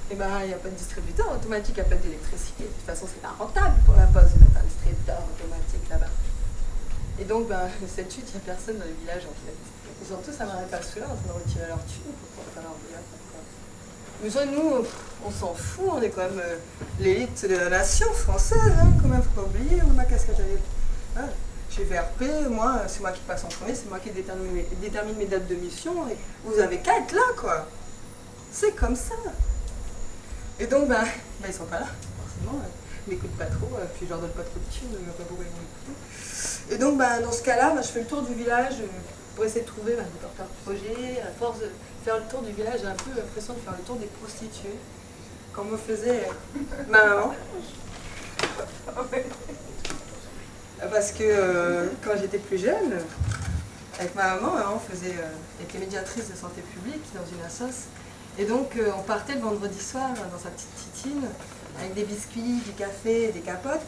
il n'y a pas de distributeur automatique, il n'y a pas d'électricité. De toute façon, c'est pas rentable pour la Poste de mettre un distributeur automatique là-bas. Et donc, le 7-8, il n'y a personne dans le village, en fait. Ils sont tous à Maripasoula en train de retirer leur thune pour pouvoir faire leur village. Mais ça, nous, on s'en fout, on est quand même l'élite de la nation française, hein, quand même, faut pas oublier, ma casquette à chez VRP, moi, c'est moi qui passe en premier, c'est moi qui détermine mes dates de mission, et vous avez qu'à être là, quoi. C'est comme ça. Et donc, ils sont pas là, forcément, ils m'écoutent pas trop, puis je leur donne pas trop de thunes, ils m'ont pas beaucoup écouté. Et donc, dans ce cas-là, je fais le tour du village pour essayer de trouver des porteurs de projet. À force de faire le tour du village, j'ai un peu l'impression de faire le tour des prostituées, comme me faisait ma maman. Parce que quand j'étais plus jeune, avec ma maman, était médiatrice de santé publique dans une assoce. Et donc on partait le vendredi soir dans sa petite titine, avec des biscuits, du café et des capotes,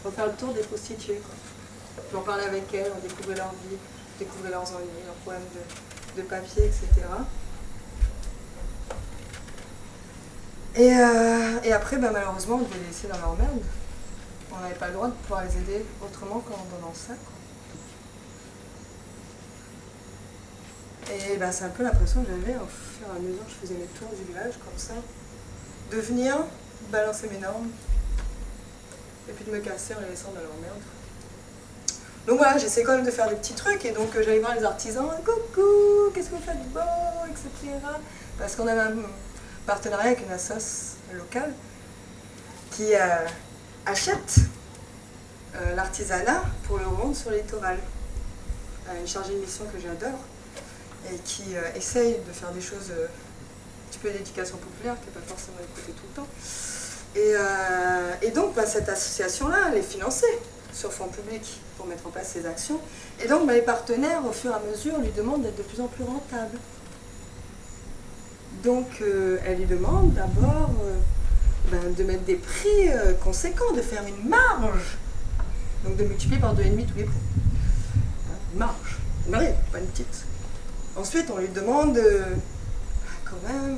pour faire le tour des prostituées. Puis on parlait avec elles, on découvrait leur vie, on découvrait leurs ennuis, leurs problèmes de papier, etc. Et après, malheureusement, on devait les laisser dans leur merde. On n'avait pas le droit de pouvoir les aider autrement qu'en donnant ça. Quoi. Et c'est un peu l'impression que j'avais au fur et à mesure que je faisais mes tours du village, comme ça, de venir balancer mes normes, et puis de me casser en les laissant dans leur merde. Donc voilà, j'essaie quand même de faire des petits trucs, et donc j'allais voir les artisans, coucou, qu'est-ce que vous faites beau, etc. Parce qu'on avait un partenariat avec une assoce locale qui achète l'artisanat pour le revendre sur les littorales. Une chargée de mission que j'adore et qui essaye de faire des choses, un petit peu d'éducation populaire qui n'est pas forcément écoutée tout le temps. Et donc cette association-là, elle est financée sur fonds publics pour mettre en place ces actions. Et donc les partenaires, au fur et à mesure, lui demandent d'être de plus en plus rentable. Donc elle lui demande d'abord de mettre des prix conséquents, de faire une marge. Donc de multiplier par 2,5 tous les points. Une marge. Oui, pas une petite. Ensuite, on lui demande quand même,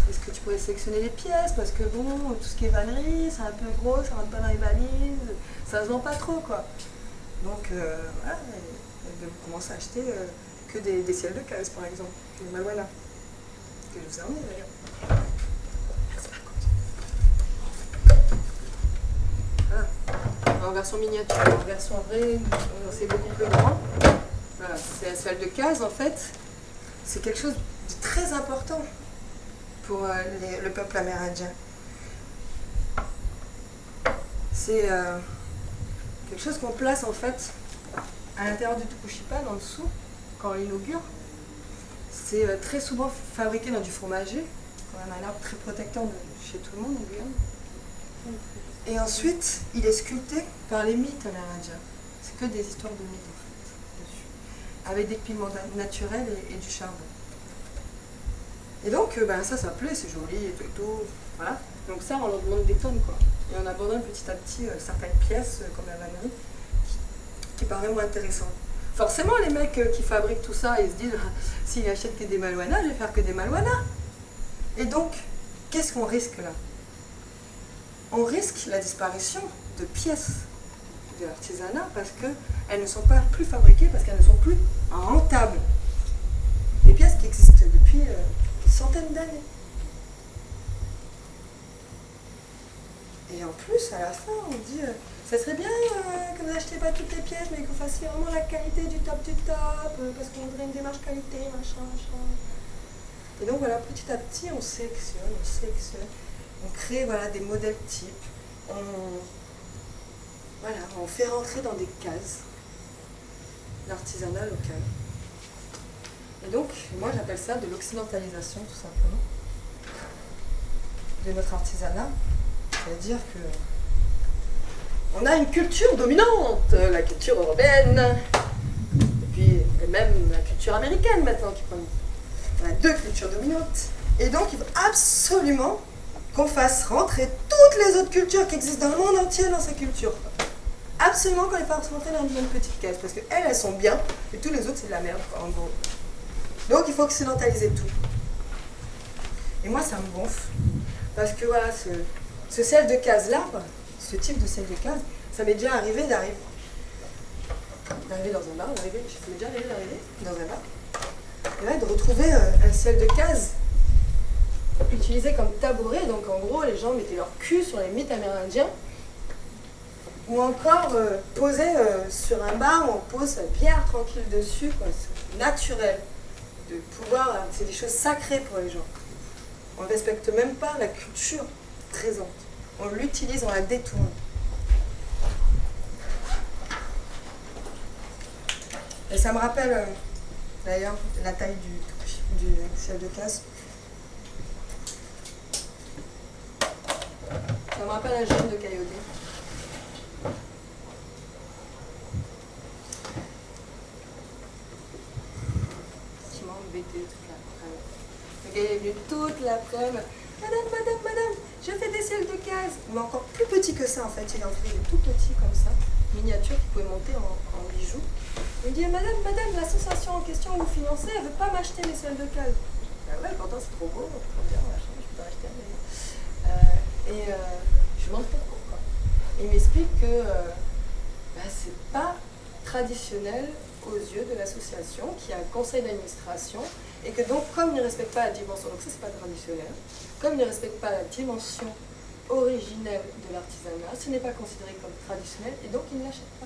est-ce que tu pourrais sélectionner les pièces? Parce que bon, tout ce qui est vannerie, c'est un peu gros, ça rentre pas dans les valises, ça se vend pas trop, quoi. Donc, voilà, elle commence à acheter que des ciels de case, par exemple, que des Malouana, que je vous ai emmené d'ailleurs. Voilà. En version miniature, en version vraie, c'est beaucoup plus grand. Voilà, c'est la ciel de case, en fait, c'est quelque chose de très important pour le peuple amérindien. C'est quelque chose qu'on place en fait à l'intérieur du Tukushipan, en dessous, quand on l'inaugure. C'est très souvent fabriqué dans du fromager, quand même un arbre très protecteur chez tout le monde en Guyane. Et ensuite, il est sculpté par les mythes amérindiens. C'est que des histoires de mythes en fait, dessus. Avec des pigments naturels et du charbon. Et donc, ça plaît, c'est joli et tout, voilà. Donc ça, on leur demande des tonnes, quoi. Et on abandonne petit à petit certaines pièces, comme la vannerie, qui paraît moins intéressant. Forcément, les mecs qui fabriquent tout ça, ils se disent, s'ils achètent que des Malouanas, je vais faire que des Malouanas. Et donc, qu'est-ce qu'on risque là? On risque la disparition de pièces de l'artisanat parce qu'elles ne sont pas plus fabriquées, parce qu'elles ne sont plus rentables. Des pièces qui existent depuis des centaines d'années. Et en plus, à la fin, on dit ça serait bien que vous n'achetiez pas toutes les pièces, mais que vous fassiez vraiment la qualité du top, parce qu'on voudrait une démarche qualité, machin. Et donc voilà, petit à petit, on sélectionne, on crée des modèles types, on fait rentrer dans des cases l'artisanat local. Et donc, moi j'appelle ça de l'occidentalisation, tout simplement, de notre artisanat. C'est-à-dire que on a une culture dominante, la culture européenne, et puis même la culture américaine maintenant qui prend. On a deux cultures dominantes. Et donc il faut absolument qu'on fasse rentrer toutes les autres cultures qui existent dans le monde entier dans ces cultures. Absolument qu'on les fasse rentrer dans une petite case, parce qu'elles, elles sont bien, et tous les autres c'est de la merde, en gros. Donc il faut occidentaliser tout. Et moi ça me gonfle, parce que voilà, ce ciel de case là, ce type de ciel de case, ça m'est déjà arrivé d'arriver dans un bar, ça m'est déjà arrivé d'arriver dans un bar, et là de retrouver un ciel de case utilisé comme tabouret, donc en gros les gens mettaient leur cul sur les mythes amérindiens, ou encore posé sur un bar où on pose sa bière tranquille dessus, quoi, c'est naturel, de pouvoir, c'est des choses sacrées pour les gens. On ne respecte même pas la culture présente. On l'utilise, on la détourne. Et ça me rappelle d'ailleurs la taille du ciel de case. Ça me rappelle un jeune de Coyote. Qui m'a embêté toute l'après-midi. Le gars est venu toute l'après-midi. Madame, je fais des ciels de case. Mais encore plus petit que ça en fait, il en fait des tout petits comme ça, miniatures qui pouvaient monter en bijoux. Il me dit, madame, l'association en question que vous financez, elle ne veut pas m'acheter les ciels de case. Ah ouais, pourtant c'est trop beau, trop bien, machin, je peux acheter. Je lui demande pourquoi. Quoi. Il m'explique que c'est pas traditionnel aux yeux de l'association, qui a un conseil d'administration, et que donc, comme il ne respecte pas la dimension, donc ça c'est pas traditionnel, comme il ne respecte pas la dimension originelle de l'artisanat, ce n'est pas considéré comme traditionnel, et donc il ne l'achète pas.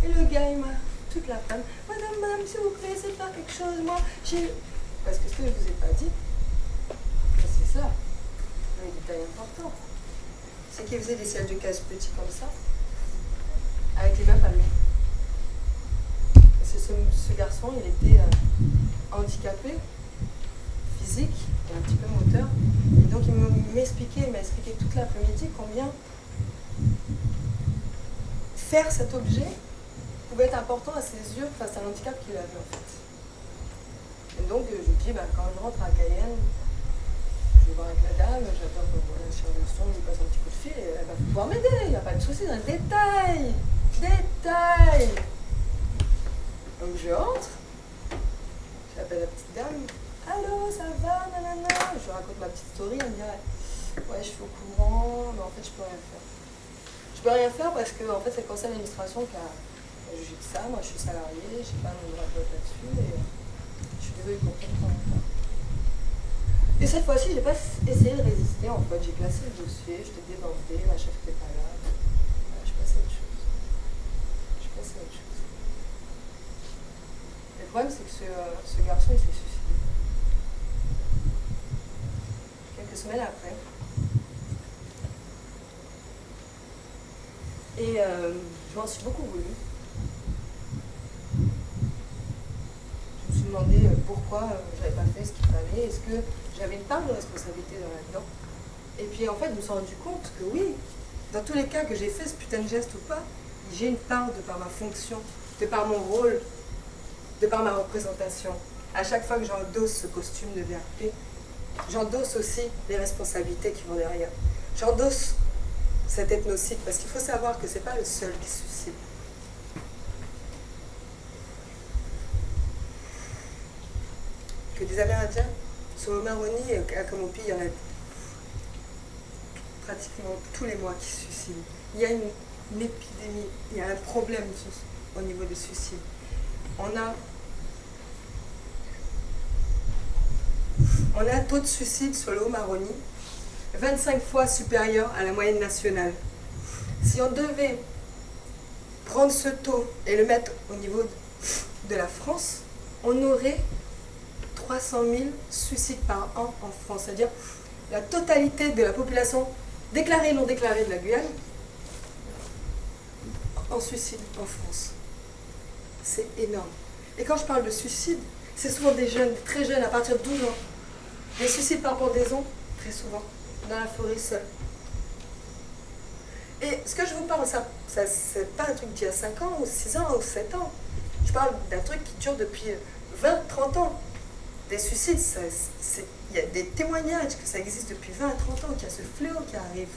Et le gars, il m'a toute l'après-midi, madame, s'il vous plaît, essayez de faire quelque chose, moi, j'ai... Parce que ce que je vous ai pas dit, c'est ça, le détail important, c'est qu'il faisait des ciels de case petits comme ça, avec les mains palmées. Ce garçon, il était handicapé, physique et un petit peu moteur. Et donc il m'a expliqué toute l'après-midi combien faire cet objet pouvait être important à ses yeux face à l'handicap qu'il avait en fait. Et donc je lui dis, quand je rentre à Cayenne, je vais voir avec la dame, j'attends que sur le son, il passe un petit coup de fil et elle va pouvoir m'aider, il n'y a pas de souci, dans le détail. Donc je rentre, j'appelle la petite dame, allô, ça va, nanana, je lui raconte ma petite story, elle me dit, ouais, je suis au courant, mais en fait je peux rien faire. Je peux rien faire parce que en fait, c'est le conseil d'administration qui juger de ça. Moi, je suis salariée, j'ai pas mon droit de vote là-dessus, et je suis désolée pour comprendre. Et cette fois-ci, j'ai pas essayé de résister, en fait. J'ai classé le dossier, je t'ai débordé, ma chef n'était pas là. Voilà, je passais à autre chose. Le problème, c'est que ce garçon, il s'est suicidé. Quelques semaines après. Et je m'en suis beaucoup voulu. Je me suis demandé pourquoi j'avais pas fait ce qu'il fallait. Est-ce que j'avais une part de responsabilité là-dedans? Et puis en fait, je me suis rendu compte que oui, dans tous les cas que j'ai fait ce putain de geste ou pas, j'ai une part de par ma fonction, de par mon rôle, de par ma représentation. À chaque fois que j'endosse ce costume de VRP, j'endosse aussi les responsabilités qui vont derrière. J'endosse cet ethnocide, parce qu'il faut savoir que c'est pas le seul qui se suicide. Que des Amérindiens, sur le Maroni et à Kamopi, il y en a pratiquement tous les mois qui se suicident. Il y a une épidémie, il y a un problème au niveau des suicides. On a un taux de suicide sur le Haut-Maroni 25 fois supérieur à la moyenne nationale. Si on devait prendre ce taux et le mettre au niveau de la France, on aurait 300 000 suicides par an en France. C'est-à-dire la totalité de la population déclarée et non déclarée de la Guyane en suicide en France. C'est énorme. Et quand je parle de suicide, c'est souvent des jeunes, très jeunes, à partir de 12 ans. Les suicides par pendaison, très souvent, dans la forêt seule. Et ce que je vous parle, ça c'est pas un truc d'il y a 5 ans, ou 6 ans, ou 7 ans. Je parle d'un truc qui dure depuis 20, 30 ans. Des suicides, il y a des témoignages que ça existe depuis 20 à 30 ans, qu'il y a ce fléau qui arrive.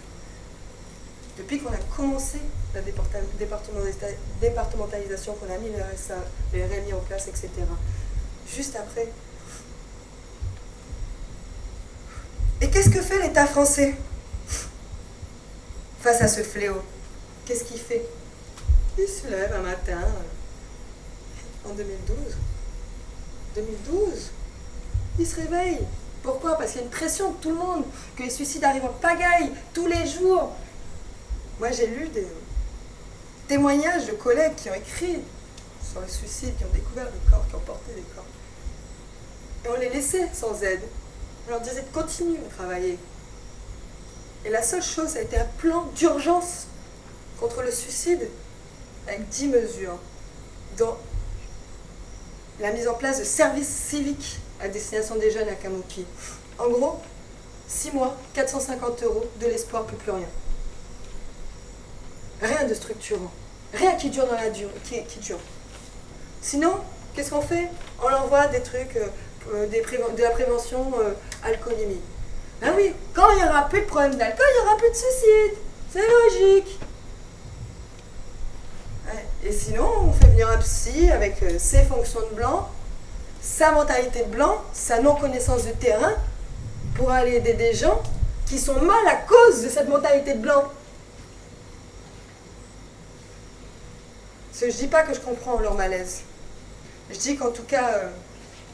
Depuis qu'on a commencé la départementalisation, qu'on a mis le RSA, le RMI en place, etc. Juste après. Et qu'est-ce que fait l'État français face à ce fléau? Qu'est-ce qu'il fait? Il se lève un matin, en 2012, il se réveille. Pourquoi? Parce qu'il y a une pression de tout le monde, que les suicides arrivent en pagaille, tous les jours. Moi, j'ai lu des témoignages de collègues qui ont écrit sur le suicide, qui ont découvert des corps, qui ont porté des corps. Et on les laissait sans aide. On leur disait de continuer à travailler. Et la seule chose, ça a été un plan d'urgence contre le suicide, avec 10 mesures, dont la mise en place de services civiques à destination des jeunes à Kamopi. En gros, 6 mois, 450 €, de l'espoir, plus rien. Rien de structurant. Rien qui dure dans la durée, qui dure. Sinon, qu'est-ce qu'on fait? On leur envoie des trucs, de la prévention alcoolémie. Ben oui, quand il n'y aura plus de problème d'alcool, il n'y aura plus de suicide. C'est logique. Ouais. Et sinon, on fait venir un psy avec ses fonctions de blanc, sa mentalité de blanc, sa non-connaissance du terrain, pour aller aider des gens qui sont mal à cause de cette mentalité de blanc. Je ne dis pas que je comprends leur malaise. Je dis qu'en tout cas,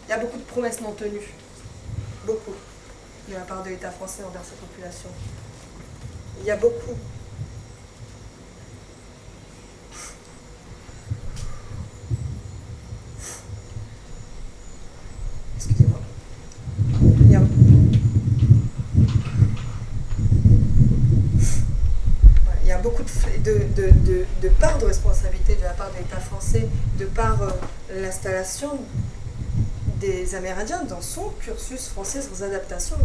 il y a beaucoup de promesses non tenues. Beaucoup. De la part de l'État français envers sa population. Il y a beaucoup. Excusez-moi. Il y a beaucoup de part de responsabilité de la part de l'État français, de par l'installation des Amérindiens dans son cursus français sans adaptation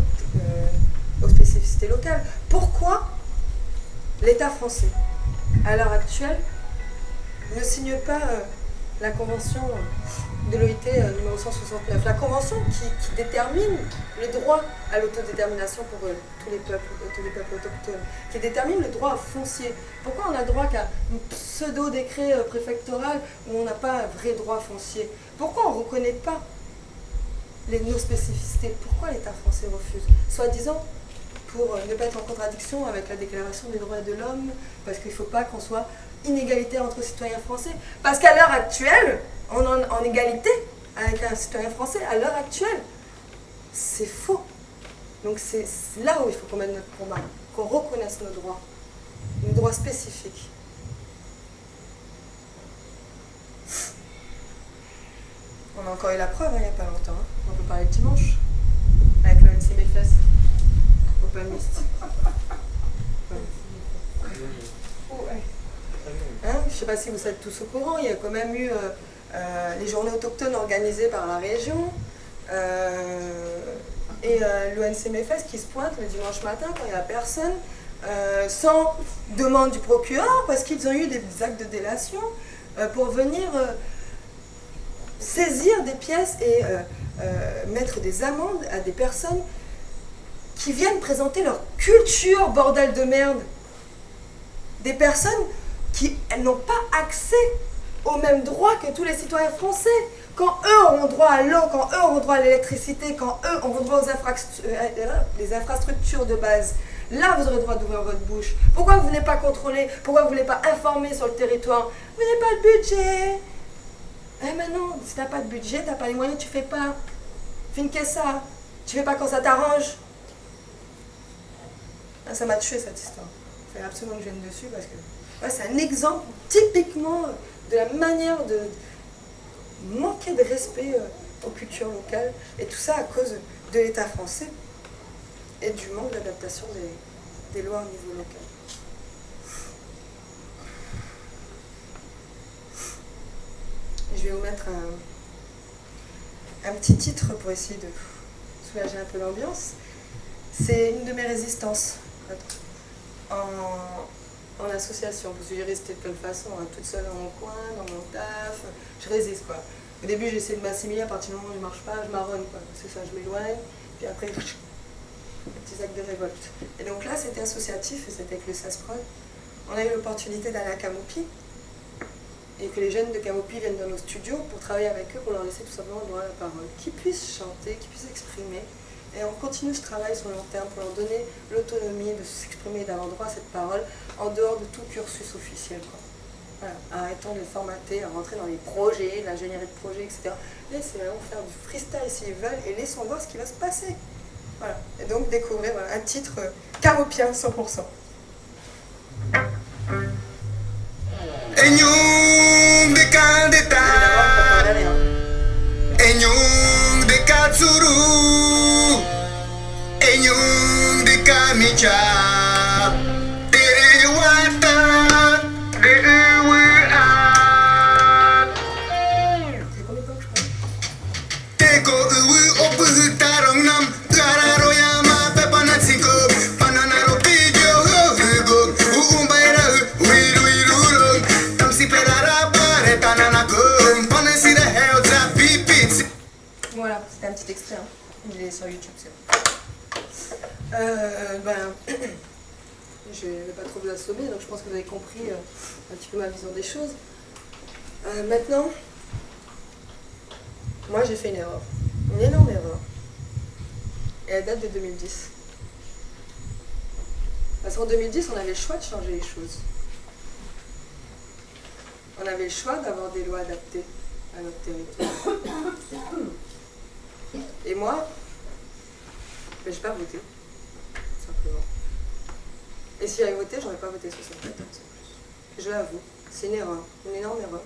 aux spécificités locales. Pourquoi l'État français, à l'heure actuelle, ne signe pas la convention de l'OIT numéro 169, la convention qui détermine le droit à l'autodétermination pour tous les peuples autochtones, qui détermine le droit foncier. Pourquoi on a droit qu'à un pseudo-décret préfectoral où on n'a pas un vrai droit foncier? Pourquoi on ne reconnaît pas nos spécificités? Pourquoi l'État français refuse? Soi-disant pour ne pas être en contradiction avec la Déclaration des droits de l'homme, parce qu'il ne faut pas qu'on soit inégalitaire entre citoyens français. Parce qu'à l'heure actuelle, on est en égalité avec un citoyen français, à l'heure actuelle. C'est faux. Donc c'est là où il faut qu'on mette notre combat, qu'on reconnaisse nos droits spécifiques. On a encore eu la preuve il n'y a pas longtemps. On peut parler le dimanche avec l'ONC Mefes, Openlist. Hein, je ne sais pas si vous êtes tous au courant, il y a quand même eu les journées autochtones organisées par la région et l'ONC Mefes qui se pointe le dimanche matin quand il n'y a personne, sans demande du procureur, parce qu'ils ont eu des actes de délation pour venir saisir des pièces et mettre des amendes à des personnes qui viennent présenter leur culture, bordel de merde. Des personnes qui n'ont pas accès aux mêmes droits que tous les citoyens français. Quand eux auront droit à l'eau, quand eux auront droit à l'électricité, quand eux auront droit aux les infrastructures de base, là vous aurez droit d'ouvrir votre bouche. Pourquoi vous ne voulez pas contrôler? Pourquoi vous ne voulez pas informer sur le territoire? Vous n'avez pas de budget. Eh mais non, si tu n'as pas de budget, tu n'as pas les moyens, tu ne fais pas. Fin que ça. Tu ne fais pas quand ça t'arrange. Ah, ça m'a tué cette histoire. Il fallait absolument que je vienne dessus parce que ouais, c'est un exemple typiquement de la manière de manquer de respect aux cultures locales. Et tout ça à cause de l'État français et du manque d'adaptation des lois au niveau local. Je vais vous mettre un petit titre pour essayer de soulager un peu l'ambiance. C'est une de mes résistances en association, parce que j'ai resté de plein de façons, hein, toute seule dans mon coin, dans mon taf, je résiste quoi. Au début j'essaie de m'assimiler, à partir du moment où je ne marche pas, je marronne quoi, c'est ça, je m'éloigne, puis après, petits actes de révolte. Et donc là c'était associatif, et c'était avec le SASPROD. On a eu l'opportunité d'aller à Camopi, et que les jeunes de Camopi viennent dans nos studios pour travailler avec eux, pour leur laisser tout simplement le droit à la parole, qu'ils puissent chanter, qu'ils puissent exprimer. Et on continue ce travail sur le long terme pour leur donner l'autonomie de s'exprimer, d'avoir droit à cette parole en dehors de tout cursus officiel. Quoi. Voilà. Arrêtons de les formater, à rentrer dans les projets, l'ingénierie de projet, etc. Laissez-les faire du freestyle s'ils veulent et laissons voir ce qui va se passer. Voilà. Et donc découvrir voilà, un titre camopien 100%. Enyung de Candeta, Enyung de Katsuru, Enyung de Kamicha, Tere Wata, de Uwa, Teko Uwu Opu Tarong Nam, Gararoyama, Pepanatsiko, Pananaro Pijo, Hugo, Umbaira, Wiru, Tamsi Pedara, Paretananago, Panasi de Helza, Pipitsi. Voilà, c'était un petit extrait. Hein. Il est sur YouTube, c'est je ne vais pas trop vous assommer, donc je pense que vous avez compris un petit peu ma vision des choses. Maintenant, moi j'ai fait une erreur, une énorme erreur. Et elle date de 2010. Parce qu'en 2010, on avait le choix de changer les choses. On avait le choix d'avoir des lois adaptées à notre territoire. Et moi, je n'ai pas voté, simplement. Et si j'avais voté, j'aurais pas voté 74 en plus. Je l'avoue, c'est une erreur, une énorme erreur.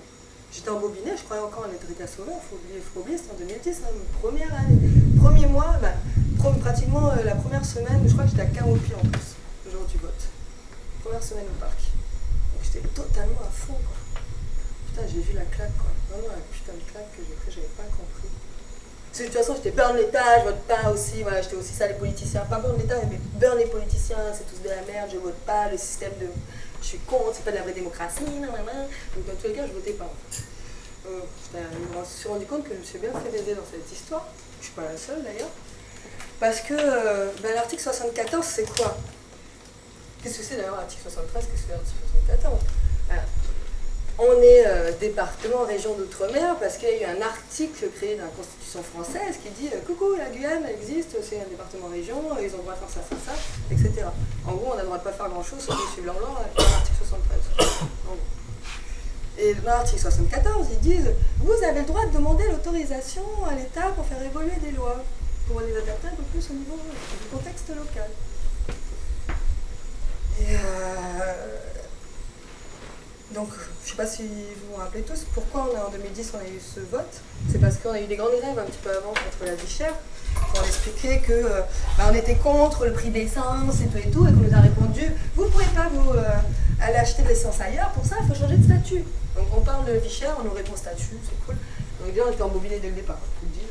J'étais embobinée, je croyais encore en Edrita Sauveur, il faut oublier, c'était en 2010, hein, première année, premier mois, pratiquement la première semaine, je crois que j'étais à Camopi en plus, le jour du vote. Première semaine au parc. Donc j'étais totalement à fond, quoi. Putain, j'ai vu la claque, quoi. Vraiment la putain de claque que j'ai pris, j'avais pas compris. Parce que de toute façon, j'étais burn l'État, je vote pas aussi, voilà, j'étais aussi ça les politiciens, pas burn l'État, mais burn les politiciens, c'est tous de la merde, je vote pas, le système de... Je suis contre, c'est pas de la vraie démocratie, nanana. Donc dans tous les cas, je votais pas. Je me suis rendu compte que je me suis bien fait aider dans cette histoire, je suis pas la seule d'ailleurs, parce que l'article 74, c'est quoi? Qu'est-ce que c'est d'ailleurs l'article 73, qu'est-ce que c'est l'article 74? Voilà. On est département, région d'outre-mer, parce qu'il y a eu un article créé dans la Constitution française qui dit « Coucou, la Guyane existe, c'est un département-région, ils ont le droit de faire ça, etc. » En gros, on n'a le droit de pas faire grand-chose, sauf de suivre leur loi, l'article 73. Et dans l'article 74, ils disent « Vous avez le droit de demander l'autorisation à l'État pour faire évoluer des lois, pour les adapter un peu plus au niveau du contexte local. » Et donc, je ne sais pas si vous vous rappelez tous, pourquoi en 2010 on a eu ce vote. C'est parce qu'on a eu des grandes grèves un petit peu avant contre la vie chère, pour expliquer que on était contre le prix de l'essence et tout, et qu'on nous a répondu « Vous ne pouvez pas aller acheter de l'essence ailleurs, pour ça il faut changer de statut. » Donc on parle de vie chère, on nous répond statut, c'est cool. Donc bien on était embobinés dès le départ, je vous le dis.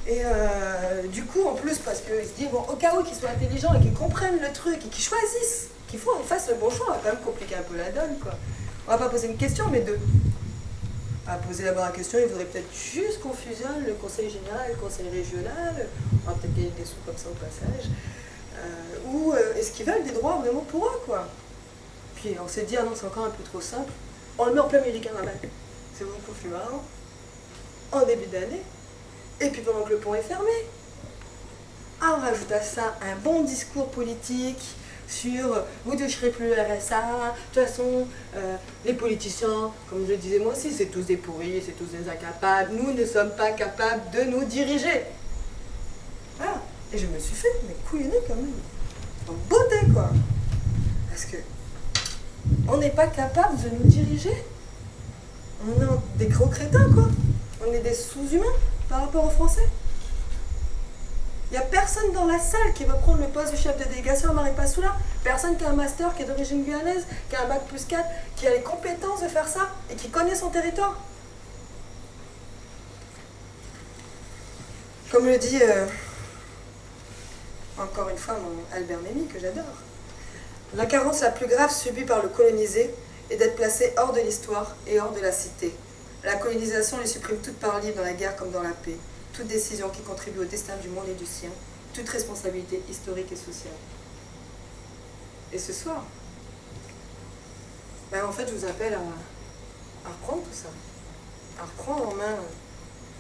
Et du coup, en plus, parce qu'ils se disent, bon, au cas où qu'ils soient intelligents et qu'ils comprennent le truc et qu'ils choisissent, qu'ils fassent le bon choix, on va quand même compliquer un peu la donne, quoi. On va pas poser une question, mais deux. À poser d'abord la question, il faudrait peut-être juste qu'on fusionne le conseil général et le conseil régional, on va peut-être gagner des sous comme ça au passage, ou est-ce qu'ils veulent des droits vraiment pour eux, quoi. Puis on s'est dit, ah non, c'est encore un peu trop simple, on le met en plein milieu du carnaval. C'est beaucoup plus marrant, en début d'année, et puis pendant que le pont est fermé. Ah, on rajoute à ça un bon discours politique sur « vous ne toucherez plus le RSA », de toute façon, les politiciens, comme je le disais moi aussi, c'est tous des pourris, c'est tous des incapables, nous ne sommes pas capables de nous diriger. Ah, et je me suis fait, mais couillonner quand même, en beauté quoi. Parce que on n'est pas capable de nous diriger. On est des gros crétins quoi. On est des sous-humains par rapport aux Français. Il n'y a personne dans la salle qui va prendre le poste de chef de délégation à Maripasoula. Personne qui a un master, qui est d'origine guyanaise, qui a un bac +4, qui a les compétences de faire ça et qui connaît son territoire. Comme le dit encore une fois mon Albert Memmi, que j'adore, la carence la plus grave subie par le colonisé est d'être placé hors de l'histoire et hors de la cité. La colonisation lui supprime toute part libre dans la guerre comme dans la paix, toute décision qui contribue au destin du monde et du sien, toute responsabilité historique et sociale. Et ce soir, en fait, je vous appelle à reprendre tout ça, à reprendre en main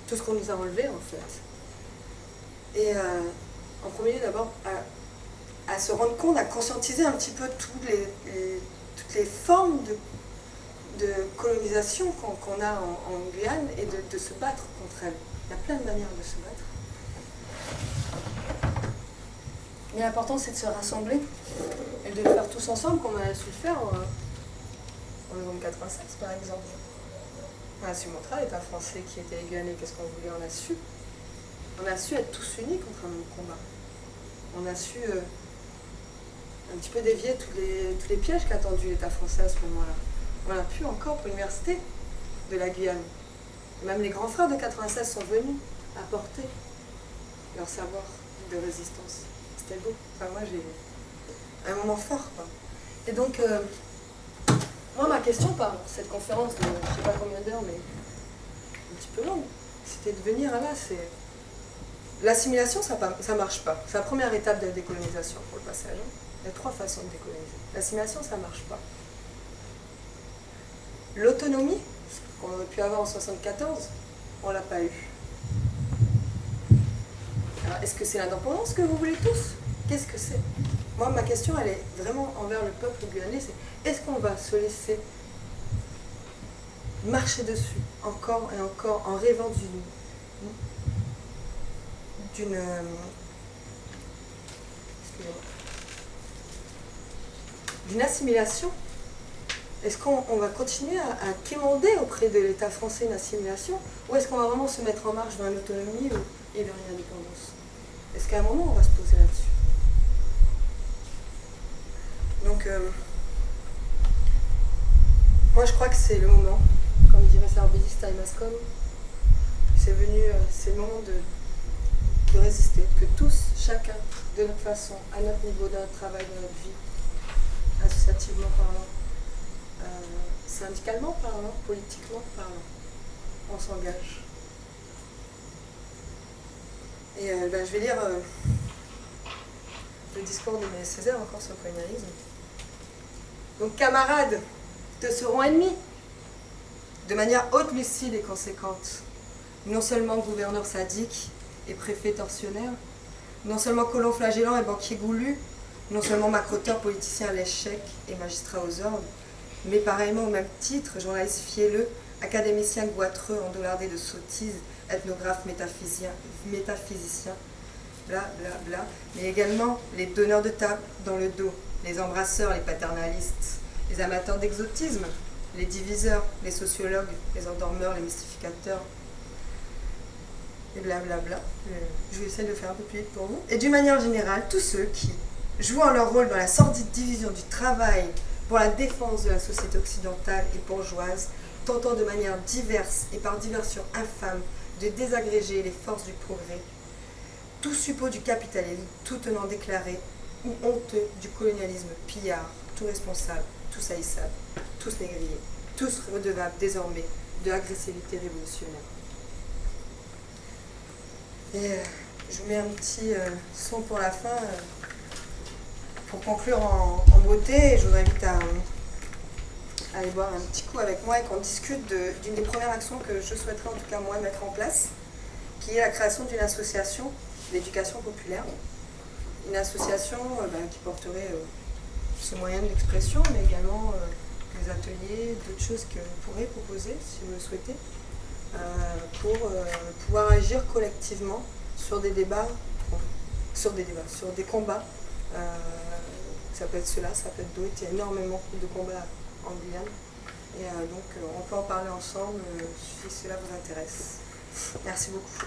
tout ce qu'on nous a enlevé, en fait. Et en premier lieu, d'abord, à se rendre compte, à conscientiser un petit peu toutes les formes de colonisation qu'on a en Guyane et de se battre contre elles. Il y a plein de manières de se battre. Mais l'important, c'est de se rassembler et de le faire tous ensemble, comme on a su le faire en novembre 96, par exemple. On a su montrer à l'État français qui était Guyanais, qu'est-ce qu'on voulait, on a su. On a su être tous unis contre un même combat. On a su un petit peu dévier tous les pièges qu'a tendu l'État français à ce moment-là. On a pu encore pour l'université de la Guyane. Même les grands frères de 96 sont venus apporter leur savoir de résistance. C'était beau. Enfin, moi, j'ai un moment fort, quoi. Et donc, moi, ma question par cette conférence de je ne sais pas combien d'heures, mais un petit peu longue, c'était de venir à là, c'est... L'assimilation, ça ne marche pas. C'est la première étape de la décolonisation, pour le passage. Il y a 3 façons de décoloniser. L'assimilation, ça ne marche pas. L'autonomie, qu'on aurait pu avoir en 1974, on ne l'a pas eu. Alors, est-ce que c'est l'indépendance que vous voulez tous? Qu'est-ce que c'est? Moi, ma question, elle est vraiment envers le peuple guyanais, c'est est-ce qu'on va se laisser marcher dessus, encore et encore, en rêvant d'une assimilation? Est-ce qu'on va continuer à quémander auprès de l'État français une assimilation, ou est-ce qu'on va vraiment se mettre en marche vers l'autonomie et vers l'indépendance? Est-ce qu'à un moment on va se poser là-dessus? Donc, moi je crois que c'est le moment, comme dirait Sarbédis Taimascom, c'est le moment de résister, que tous, chacun, de notre façon, à notre niveau, de notre travail, de notre vie, associativement parlant, syndicalement parlant, politiquement parlant, on s'engage. Et je vais lire le discours de Mélie Césaire encore sur le colonialisme. Donc, camarades, te seront ennemis, de manière haute, lucide et conséquente. Non seulement gouverneurs sadiques et préfets tortionnaires, non seulement colons flagellants et banquiers goulus, non seulement macroteurs politiciens à l'échec et magistrats aux ordres, mais pareillement au même titre, journaliste fielleux, académicien goitreux endollardé de sottises, ethnographe métaphysicien, bla bla bla, mais également les donneurs de table dans le dos, les embrasseurs, les paternalistes, les amateurs d'exotisme, les diviseurs, les sociologues, les endormeurs, les mystificateurs, et blablabla. Je vais essayer de faire un peu plus vite pour vous. Et d'une manière générale, tous ceux qui, jouant leur rôle dans la sordide division du travail pour la défense de la société occidentale et bourgeoise, tentant de manière diverse et par diversion infâme de désagréger les forces du progrès, tout suppôt du capitalisme, tout tenant déclaré ou honteux du colonialisme pillard, tout responsable, tous haïssables, tous négriers, tous redevables désormais de l'agressivité révolutionnaire. Et je vous mets un petit son pour la fin, pour conclure en beauté. Et je vous invite à aller boire un petit coup avec moi et qu'on discute d'une des premières actions que je souhaiterais en tout cas moi mettre en place, qui est la création d'une association d'éducation populaire. Une association qui porterait ce moyen d'expression, mais également des ateliers, d'autres choses que vous pourrez proposer si vous le souhaitez, pour pouvoir agir collectivement sur des débats, sur des combats. Ça peut être cela, ça peut être d'autres. Il y a énormément de combats en Guyane. Et donc on peut en parler ensemble si cela vous intéresse. Merci beaucoup.